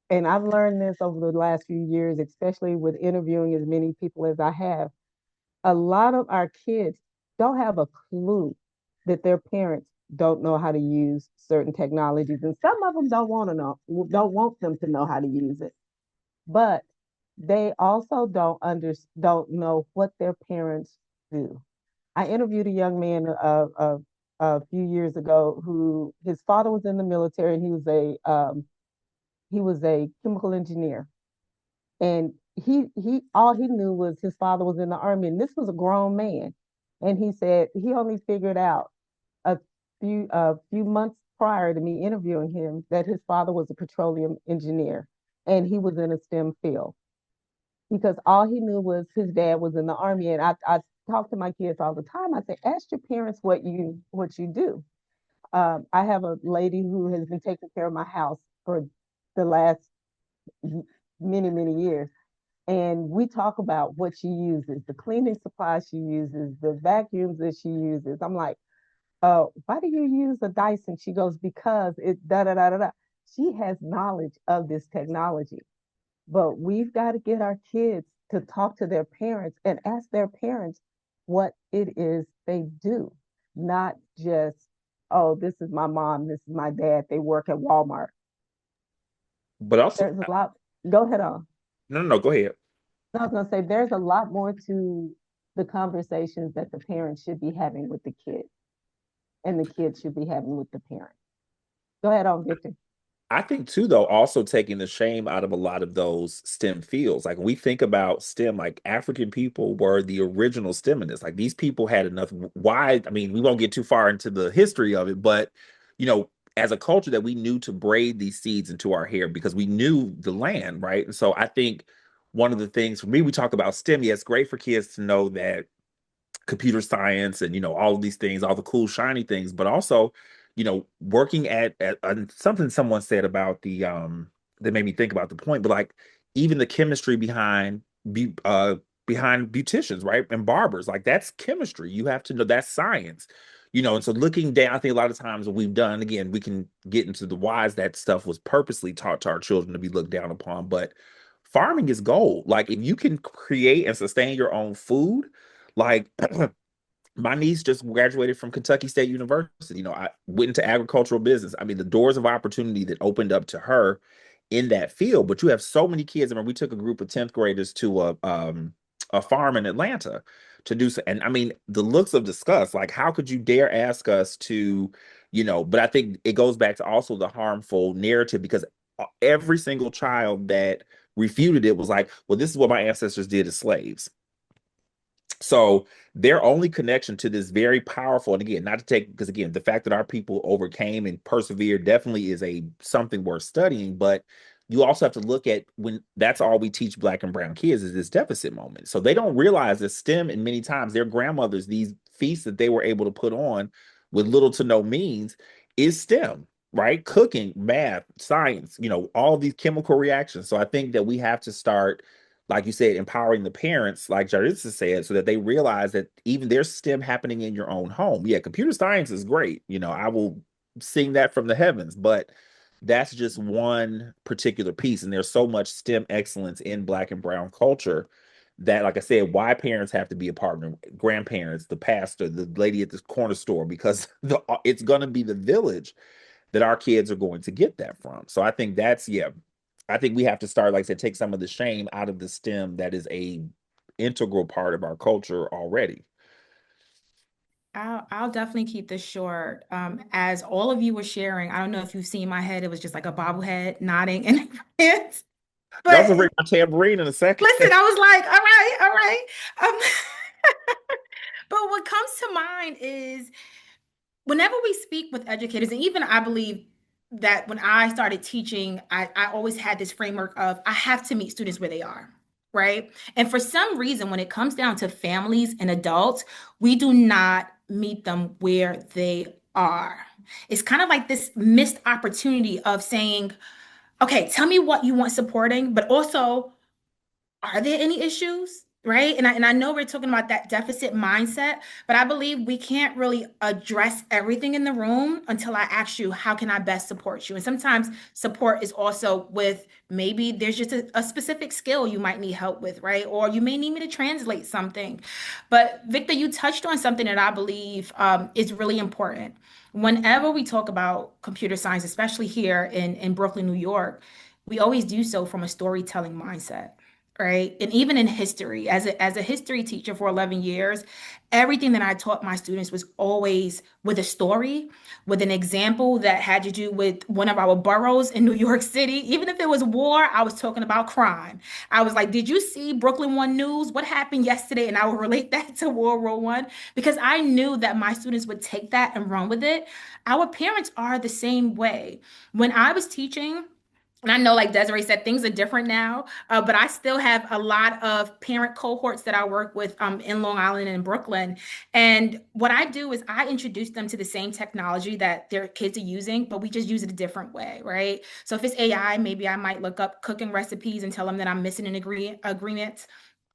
and I've learned this over the last few years, especially with interviewing as many people as I have. A lot of our kids don't have a clue that their parents don't know how to use certain technologies, and some of them don't want them to know how to use it. But they also don't know what their parents do. I interviewed a young man a few years ago who his father was in the military, and he was a chemical engineer, and he all he knew was his father was in the army, and this was a grown man, and he said he only figured out a few months prior to me interviewing him that his father was a petroleum engineer, and he was in a STEM field because all he knew was his dad was in the army. And I talk to my kids all the time. I say, ask your parents what you do. I have a lady who has been taking care of my house for the last many years. And we talk about what she uses, the cleaning supplies she uses, the vacuums that she uses. I'm like, why do you use a Dyson? She goes, because it da da da da da. She has knowledge of this technology. But we've got to get our kids to talk to their parents and ask their parents what it is they do, not just, oh, this is my mom, this is my dad, they work at Walmart. But also, There's a lot. Go ahead on. no, go ahead. I was going to say, there's a lot more to the conversations that the parents should be having with the kids, and the kids should be having with the parents. Go ahead on, Victor. I think too, though, also taking the shame out of a lot of those STEM fields. Like we think about STEM, like African people were the original STEMinists. Like these people had enough wide. I mean, we won't get too far into the history of it, but as a culture that we knew to braid these seeds into our hair because we knew the land, right? And so I think one of the things for me, we talk about STEM. Yeah, it's great for kids to know that computer science and all of these things, all the cool shiny things, but also working at something someone said about the that made me think about the point, but like even the chemistry behind beauticians, right, and barbers, like that's chemistry. You have to know that's science. And so looking down, I think a lot of times what we've done, again, we can get into the whys that stuff was purposely taught to our children to be looked down upon, but farming is gold. Like if you can create and sustain your own food, like my niece just graduated from Kentucky State University. I went into agricultural business. I mean, the doors of opportunity that opened up to her in that field. But you have so many kids. I mean, we took a group of 10th graders to a farm in Atlanta to do so. And I mean, the looks of disgust, like, how could you dare ask us to, but I think it goes back to also the harmful narrative because every single child that refuted it was like, well, this is what my ancestors did as slaves. So their only connection to this very powerful, and again, not to take, because again, the fact that our people overcame and persevered definitely is something worth studying. But you also have to look at when that's all we teach Black and brown kids is this deficit moment. So they don't realize that STEM, and many times their grandmothers, these feasts that they were able to put on with little to no means is STEM, right? Cooking, math, science, all these chemical reactions. So I think that we have to start, like you said, empowering the parents, like Jarissa said, so that they realize that even there's STEM happening in your own home. Yeah, computer science is great. I will sing that from the heavens, but that's just one particular piece. And there's so much STEM excellence in Black and brown culture that, like I said, why parents have to be a partner, grandparents, the pastor, the lady at the corner store, because it's going to be the village that our kids are going to get that from. So I think I think we have to start, like I said, take some of the shame out of the STEM that is a integral part of our culture already. I'll definitely keep this short. As all of you were sharing, I don't know if you've seen my head, it was just like a bobblehead nodding in France. You also But bring my tambourine in a second. listen, I was like, all right, all right. But what comes to mind is whenever we speak with educators, and even I believe that when I started teaching, I always had this framework of I have to meet students where they are, right? And for some reason, when it comes down to families and adults, we do not meet them where they are. It's kind of like this missed opportunity of saying, okay, tell me what you want supporting, but also, are there any issues? Right. And I know we're talking about that deficit mindset, but I believe we can't really address everything in the room until I ask you, how can I best support you? And sometimes support is also with maybe there's just a specific skill you might need help with, right? Or you may need me to translate something. But Victor, you touched on something that I believe is really important. Whenever we talk about computer science, especially here in Brooklyn, New York, we always do so from a storytelling mindset, right? And even in history, as a history teacher for 11 years, everything that I taught my students was always with a story, with an example that had to do with one of our boroughs in New York City. Even if it was war, I was talking about crime. I was like, did you see Brooklyn One News? What happened yesterday? And I would relate that to World War One because I knew that my students would take that and run with it. Our parents are the same way. When I was teaching, and I know, like Desiree said, things are different now, but I still have a lot of parent cohorts that I work with in Long Island and in Brooklyn. And what I do is I introduce them to the same technology that their kids are using, but we just use it a different way, right? So if it's AI, maybe I might look up cooking recipes and tell them that I'm missing an agreement.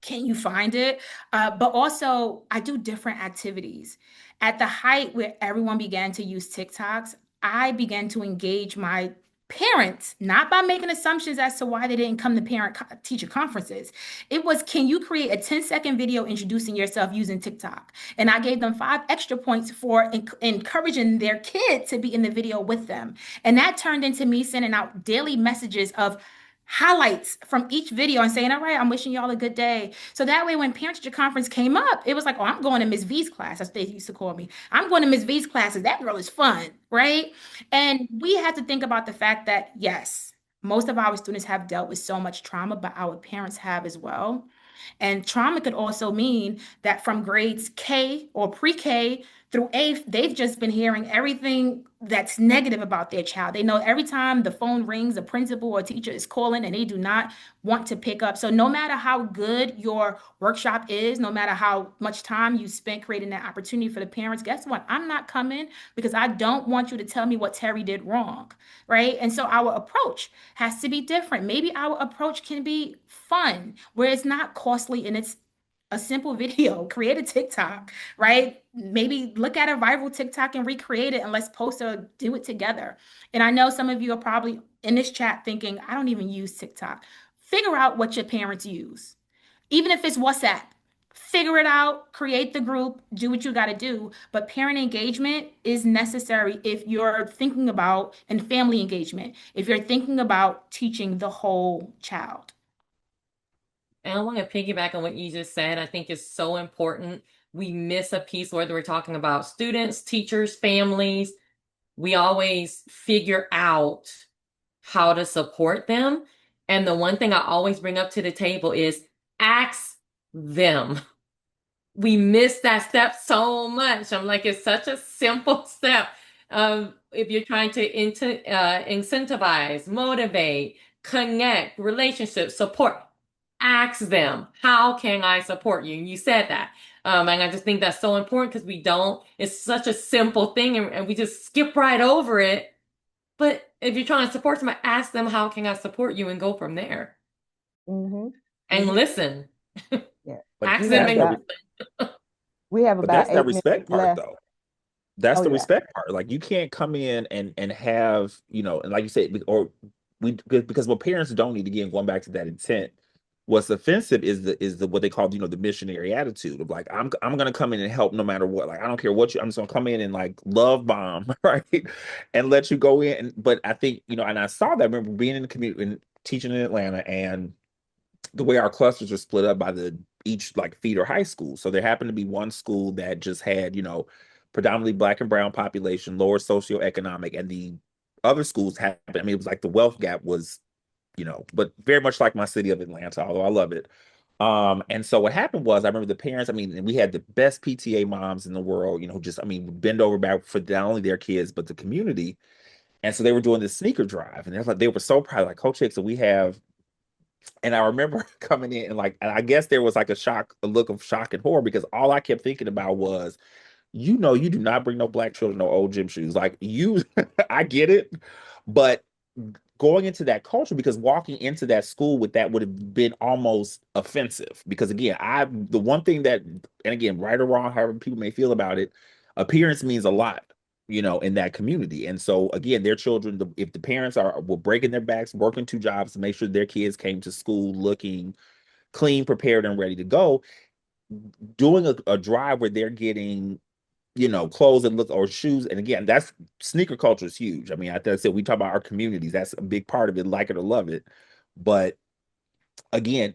Can you find it? But also, I do different activities. At the height where everyone began to use TikToks, I began to engage my parents, not by making assumptions as to why they didn't come to teacher conferences. It was, can you create a 10-second video introducing yourself using TikTok? And I gave them 5 extra points for encouraging their kid to be in the video with them. And that turned into me sending out daily messages of highlights from each video and saying, all right, I'm wishing y'all a good day. So that way, when parent teacher conference came up, it was like, oh, I'm going to Miss V's class. That's what they used to call me. I'm going to Miss V's classes. That girl is fun, right? And we have to think about the fact that, yes, most of our students have dealt with so much trauma, but our parents have as well. And trauma could also mean that from grades K or pre-K through eighth, they've just been hearing everything that's negative about their child. They know every time the phone rings, a principal or teacher is calling and they do not want to pick up. So no matter how good your workshop is, no matter how much time you spent creating that opportunity for the parents, guess what? I'm not coming because I don't want you to tell me what Terry did wrong, right? And so our approach has to be different. Maybe our approach can be fun, where it's not costly and it's a simple video. Create a TikTok, right? Maybe look at a viral TikTok and recreate it and let's post or do it together. And I know some of you are probably in this chat thinking, I don't even use TikTok. Figure out what your parents use. Even if it's WhatsApp, figure it out, create the group, do what you got to do. But parent engagement is necessary if you're thinking about, and family engagement, if you're thinking about teaching the whole child. And I want to piggyback on what you just said. I think it's so important. We miss a piece, whether we're talking about students, teachers, families. We always figure out how to support them. And the one thing I always bring up to the table is ask them. We miss that step so much. I'm like, it's such a simple step. If you're trying to incentivize, motivate, connect, relationships, support, ask them, how can I support you? And you said that. And I just think that's so important because it's such a simple thing and we just skip right over it. But if you're trying to support somebody, ask them, how can I support you, and go from there. Mm-hmm. And listen. Yeah. Ask them and we have But about that's that 8 minutes respect part, left. though. That's Oh, the yeah. respect part. Like, you can't come in and have, and like you said, because what parents don't need, again, going back to that intent, what's offensive is the what they call, the missionary attitude of like, I'm gonna come in and help no matter what. Like, I don't care I'm just gonna come in and like love bomb, right? And let you go in. But I think, and I saw that, I remember being in the community and teaching in Atlanta, and the way our clusters are split up by the each like feeder high school. So there happened to be one school that just had, predominantly Black and brown population, lower socioeconomic, and the other schools happened. I mean, it was like the wealth gap was, but very much like my city of Atlanta, although I love it. And so what happened was, I remember the parents, I mean, and we had the best PTA moms in the world, just, I mean, bend over back for not only their kids, but the community. And so they were doing this sneaker drive, and they're like, they were so proud, like, Coach Hicks, so we have, and I remember coming in and like, and I guess there was like a look of shock and horror because all I kept thinking about was, you do not bring no Black children no old gym shoes. Like you, I get it, but going into that culture, because walking into that school with that would have been almost offensive. Because again, the one thing that, and again, right or wrong, however people may feel about it, appearance means a lot, in that community. And so again, their children, if the parents were breaking their backs, working two jobs to make sure their kids came to school looking clean, prepared, and ready to go, doing a drive where they're getting clothes and look or shoes. And again, that's sneaker culture is huge. I mean, I said we talk about our communities. That's a big part of it, like it or love it. But again,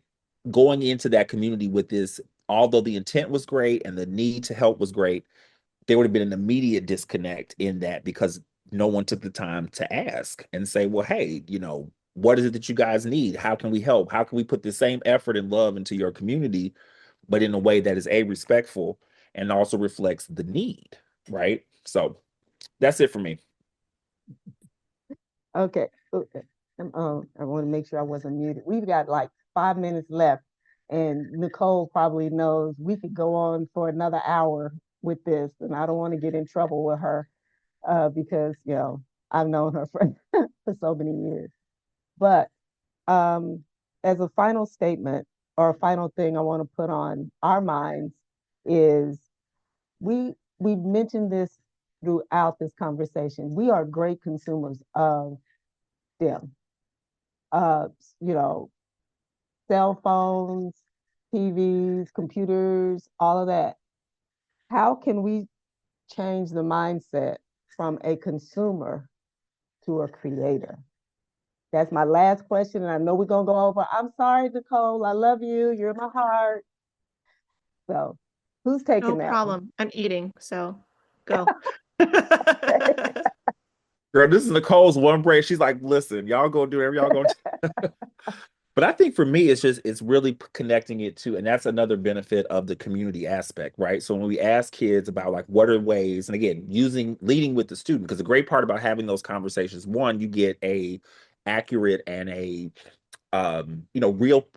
going into that community with this, although the intent was great and the need to help was great, there would have been an immediate disconnect in that because no one took the time to ask and say, well, hey, what is it that you guys need? How can we help? How can we put the same effort and love into your community, but in a way that is respectful and also reflects the need, right? So that's it for me. Okay. Okay. I want to make sure I wasn't muted. We've got like 5 minutes left, and Nicole probably knows we could go on for another hour with this, and I don't want to get in trouble with her because I've known her for for so many years. But as a final statement or a final thing I want to put on our minds is we mentioned this throughout this conversation. We are great consumers of them. Uh, you know, cell phones, TVs, computers, all of that. How can we change the mindset from a consumer to a creator? That's my last question, and I know we're gonna go over. I'm sorry, Nicole. I love you. You're in my heart. So, who's taking No that one? problem. I'm eating, so go. Girl, this is Nicole's one break. She's like, listen, y'all go do whatever y'all going to. But I think for me, it's really connecting it to, and that's another benefit of the community aspect, right? So when we ask kids about like what are ways, and again, leading with the student, because the great part about having those conversations, one, you get a accurate and a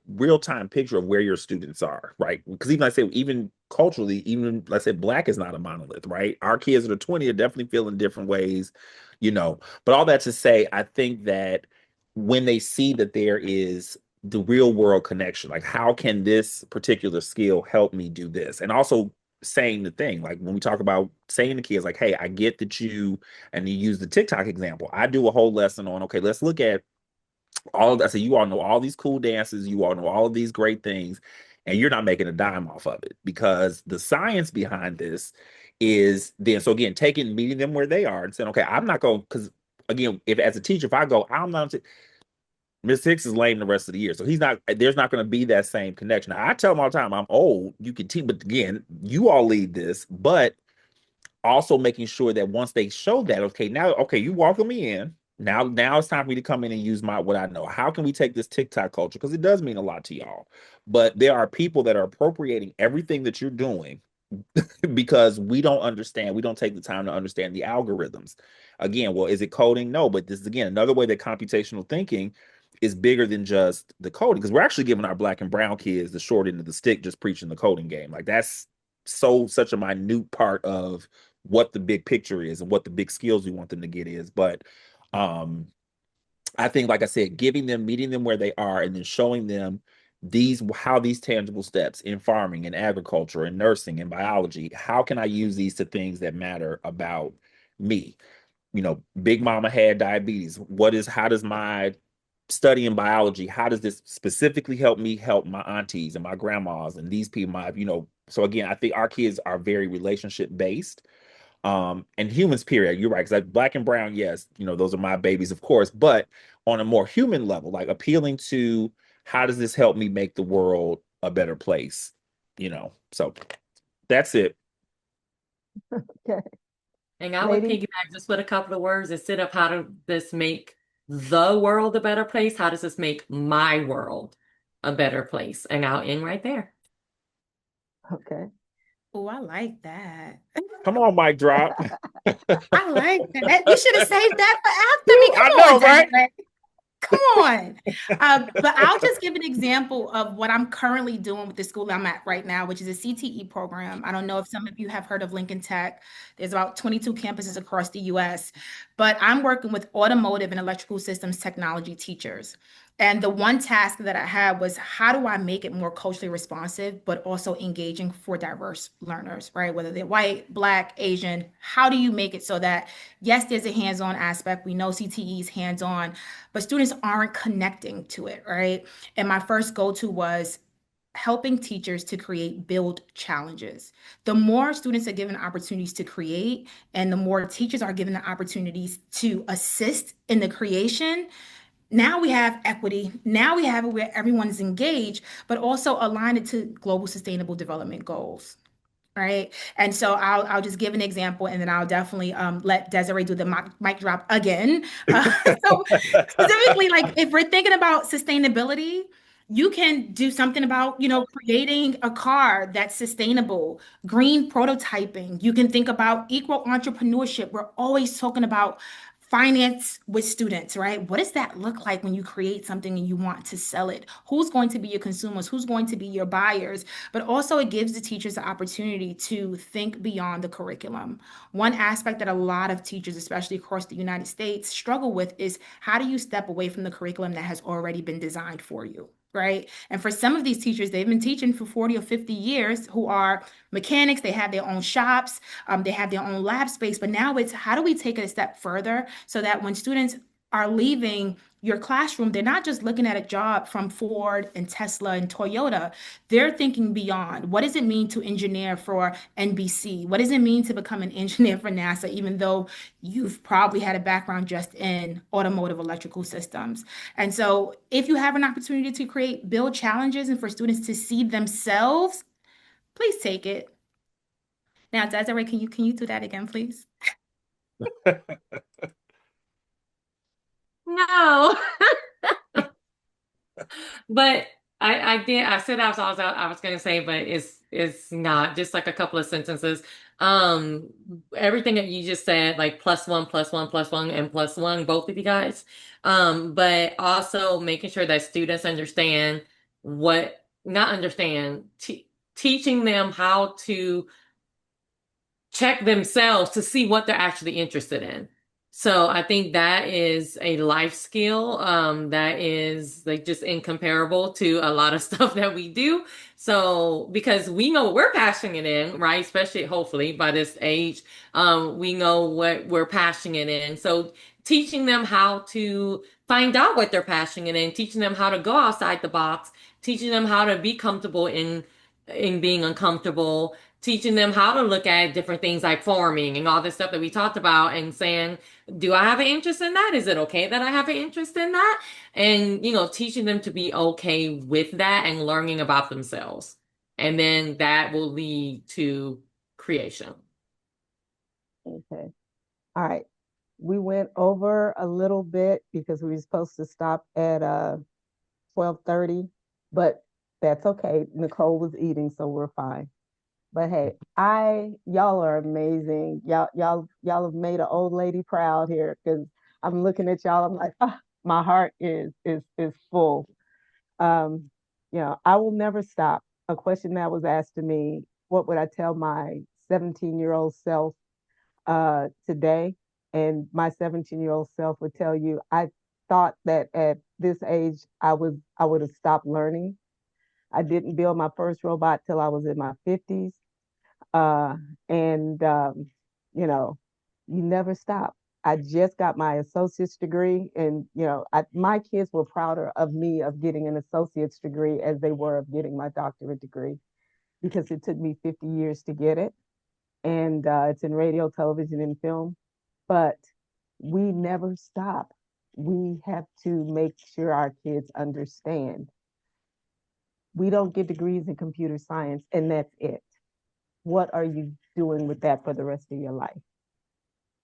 real time picture of where your students are, right? Because even I say, even culturally, even let's say Black is not a monolith, right? Our kids that are 20 are definitely feeling different ways, But all that to say, I think that when they see that there is the real world connection, like how can this particular skill help me do this? And also saying the thing, like when we talk about saying to kids, like, hey, I get that and you use the TikTok example. I do a whole lesson on, okay, let's look at all of that. So you all know all these cool dances, you all know all of these great things, and you're not making a dime off of it because the science behind this is then, so again, meeting them where they are and saying, okay, I'm not going, because again, if as a teacher, if I go, I'm not, Miss Hicks is lame the rest of the year. So there's not going to be that same connection. Now, I tell them all the time, I'm old, you can teach, but again, you all lead this, but also making sure that once they show that, okay, you welcome me in. Now it's time for me to come in and use what I know. How can we take this TikTok culture? Because it does mean a lot to y'all. But there are people that are appropriating everything that you're doing because we don't understand. We don't take the time to understand the algorithms. Again, well, is it coding? No, but this is again another way that computational thinking is bigger than just the coding, because we're actually giving our Black and brown kids the short end of the stick, just preaching the coding game. Like that's such a minute part of what the big picture is and what the big skills we want them to get is. But I think, like I said, meeting them where they are, and then showing them how these tangible steps in farming and agriculture and nursing and biology, how can I use these to things that matter about me? Big mama had diabetes. How does my study in biology, how does this specifically help me help my aunties and my grandmas and these people, so again, I think our kids are very relationship based. And humans, period. You're right. Because like Black and brown, yes, those are my babies, of course, but on a more human level, like appealing to how does this help me make the world a better place So that's it. Okay, And I would ladies. piggyback just with a couple of words instead of how does this make the world a better place? How does this make my world a better place? And I'll end right there. Okay. Oh, I like that. Come on, mic drop. I like that. You should have saved that for after me. I Come know, on, right? Desiree. Come on. But I'll just give an example of what I'm currently doing with the school I'm at right now, which is a CTE program. I don't know if some of you have heard of Lincoln Tech. There's about 22 campuses across the US, but I'm working with automotive and electrical systems technology teachers. And the one task that I had was how do I make it more culturally responsive, but also engaging for diverse learners, right? Whether they're white, Black, Asian, how do you make it so that, yes, there's a hands-on aspect. We know CTE is hands-on, but students aren't connecting to it, right? And my first go-to was helping teachers to create build challenges. The more students are given opportunities to create, and the more teachers are given the opportunities to assist in the creation, now we have equity. Now we have it where everyone's engaged, but also align it to global sustainable development goals. Right. And so I'll just give an example and then I'll definitely let Desiree do the mic drop again. So specifically, like if we're thinking about sustainability, you can do something about, creating a car that's sustainable, green prototyping. You can think about equal entrepreneurship. We're always talking about finance with students, right? What does that look like when you create something and you want to sell it? Who's going to be your consumers? Who's going to be your buyers? But also it gives the teachers the opportunity to think beyond the curriculum. One aspect that a lot of teachers, especially across the United States, struggle with is how do you step away from the curriculum that has already been designed for you? Right. And for some of these teachers, they've been teaching for 40 or 50 years who are mechanics, they have their own shops, they have their own lab space. But now it's how do we take it a step further so that when students are leaving your classroom, they're not just looking at a job from Ford and Tesla and Toyota. They're thinking beyond. What does it mean to engineer for NBC? What does it mean to become an engineer for NASA, even though you've probably had a background just in automotive electrical systems? And so if you have an opportunity to build challenges and for students to see themselves, please take it. Now, Desiree, can you do that again, please? No. But I said I was gonna say, but it's not just like a couple of sentences. Um, Everything that you just said, like plus one, plus one, plus one, and plus one, both of you guys. But also making sure that students understand what, not understand, teaching them how to check themselves to see what they're actually interested in. So I think that is a life skill that is like just incomparable to a lot of stuff that we do. So because we know what we're passionate in, right? Especially hopefully by this age, we know what we're passionate in. So teaching them how to find out what they're passionate in, teaching them how to go outside the box, teaching them how to be comfortable in being uncomfortable, teaching them how to look at different things like farming and all this stuff that we talked about and saying, do I have an interest in that? Is it okay that I have an interest in that? And, teaching them to be okay with that and learning about themselves. And then that will lead to creation. Okay. All right. We went over a little bit because we were supposed to stop at 12:30, but that's okay. Nicole was eating, so we're fine. But hey, y'all are amazing. Y'all have made an old lady proud here because I'm looking at y'all. I'm like, my heart is full. Um, I will never stop. A question that was asked to me, what would I tell my 17-year-old self today? And my 17-year-old self would tell you, I thought that at this age I would have stopped learning. I didn't build my first robot till I was in my 50s. Uh, and you know, you never stop. I just got my associate's degree, and my kids were prouder of me of getting an associate's degree as they were of getting my doctorate degree, because it took me 50 years to get it, and it's in radio, television, and film. But we never stop. We have to make sure our kids understand we don't get degrees in computer science and that's it. What are you doing with that for the rest of your life?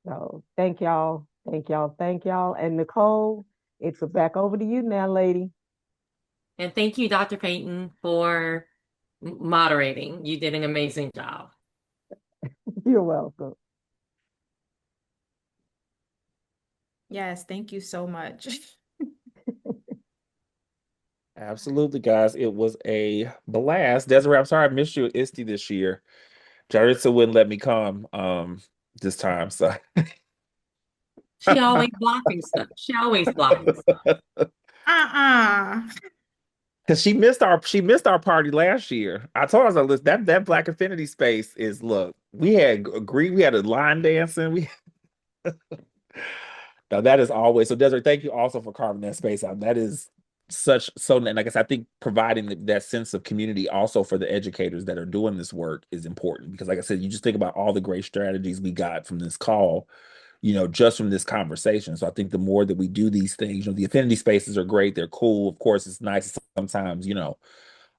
So thank y'all, thank y'all, thank y'all. And Nicole, it's back over to you now, lady. And thank you, Dr. Payton, for moderating. You did an amazing job. You're welcome. Yes, thank you so much. Absolutely, guys. It was a blast. Desiree, I'm sorry I missed you at ISTE this year. Jaritza wouldn't let me come this time. So She always blocking stuff. She always blocking stuff. Uh-uh. because she missed our party last year. I told her, I was like, listen, that Black Affinity space is, look, we had agreed, we had a line dancing. We Now that is always so. Desiree, thank you also for carving that space out. That is and like I said, I think providing that sense of community also for the educators that are doing this work is important because, like I said, you just think about all the great strategies we got from this call, just from this conversation. So I think the more that we do these things, the affinity spaces are great. They're cool. Of course, it's nice sometimes,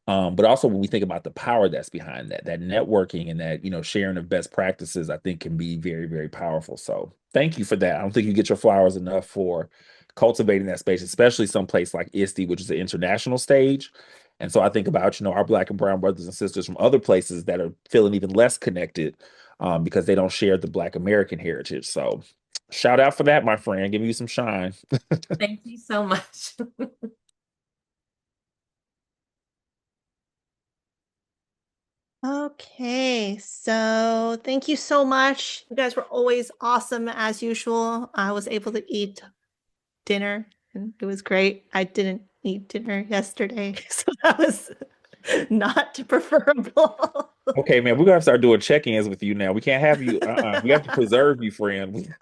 but also when we think about the power that's behind that networking and that, sharing of best practices, I think can be very, very powerful. So thank you for that. I don't think you get your flowers enough for cultivating that space, especially someplace like ISTE, which is an international stage. And so I think about, our Black and brown brothers and sisters from other places that are feeling even less connected because they don't share the Black American heritage. So shout out for that, my friend. Give you some shine. Thank you so much. Okay, so thank you so much. You guys were always awesome as usual. I was able to eat dinner and it was great. I didn't eat dinner yesterday, so that was not preferable. Okay, man, we're gonna start doing check-ins with you now. We can't have you. We have to preserve you, friend.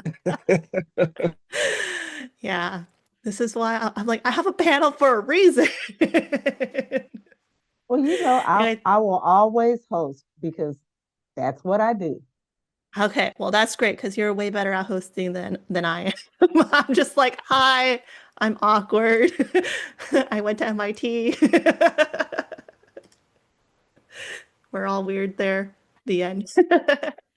Yeah, this is why I'm like, I have a panel for a reason. Well, Anyway, I will always host because that's what I do. okay, well, that's great because you're way better at hosting than I am. I'm just like, hi, I'm awkward. I went to MIT. We're all weird there. The end.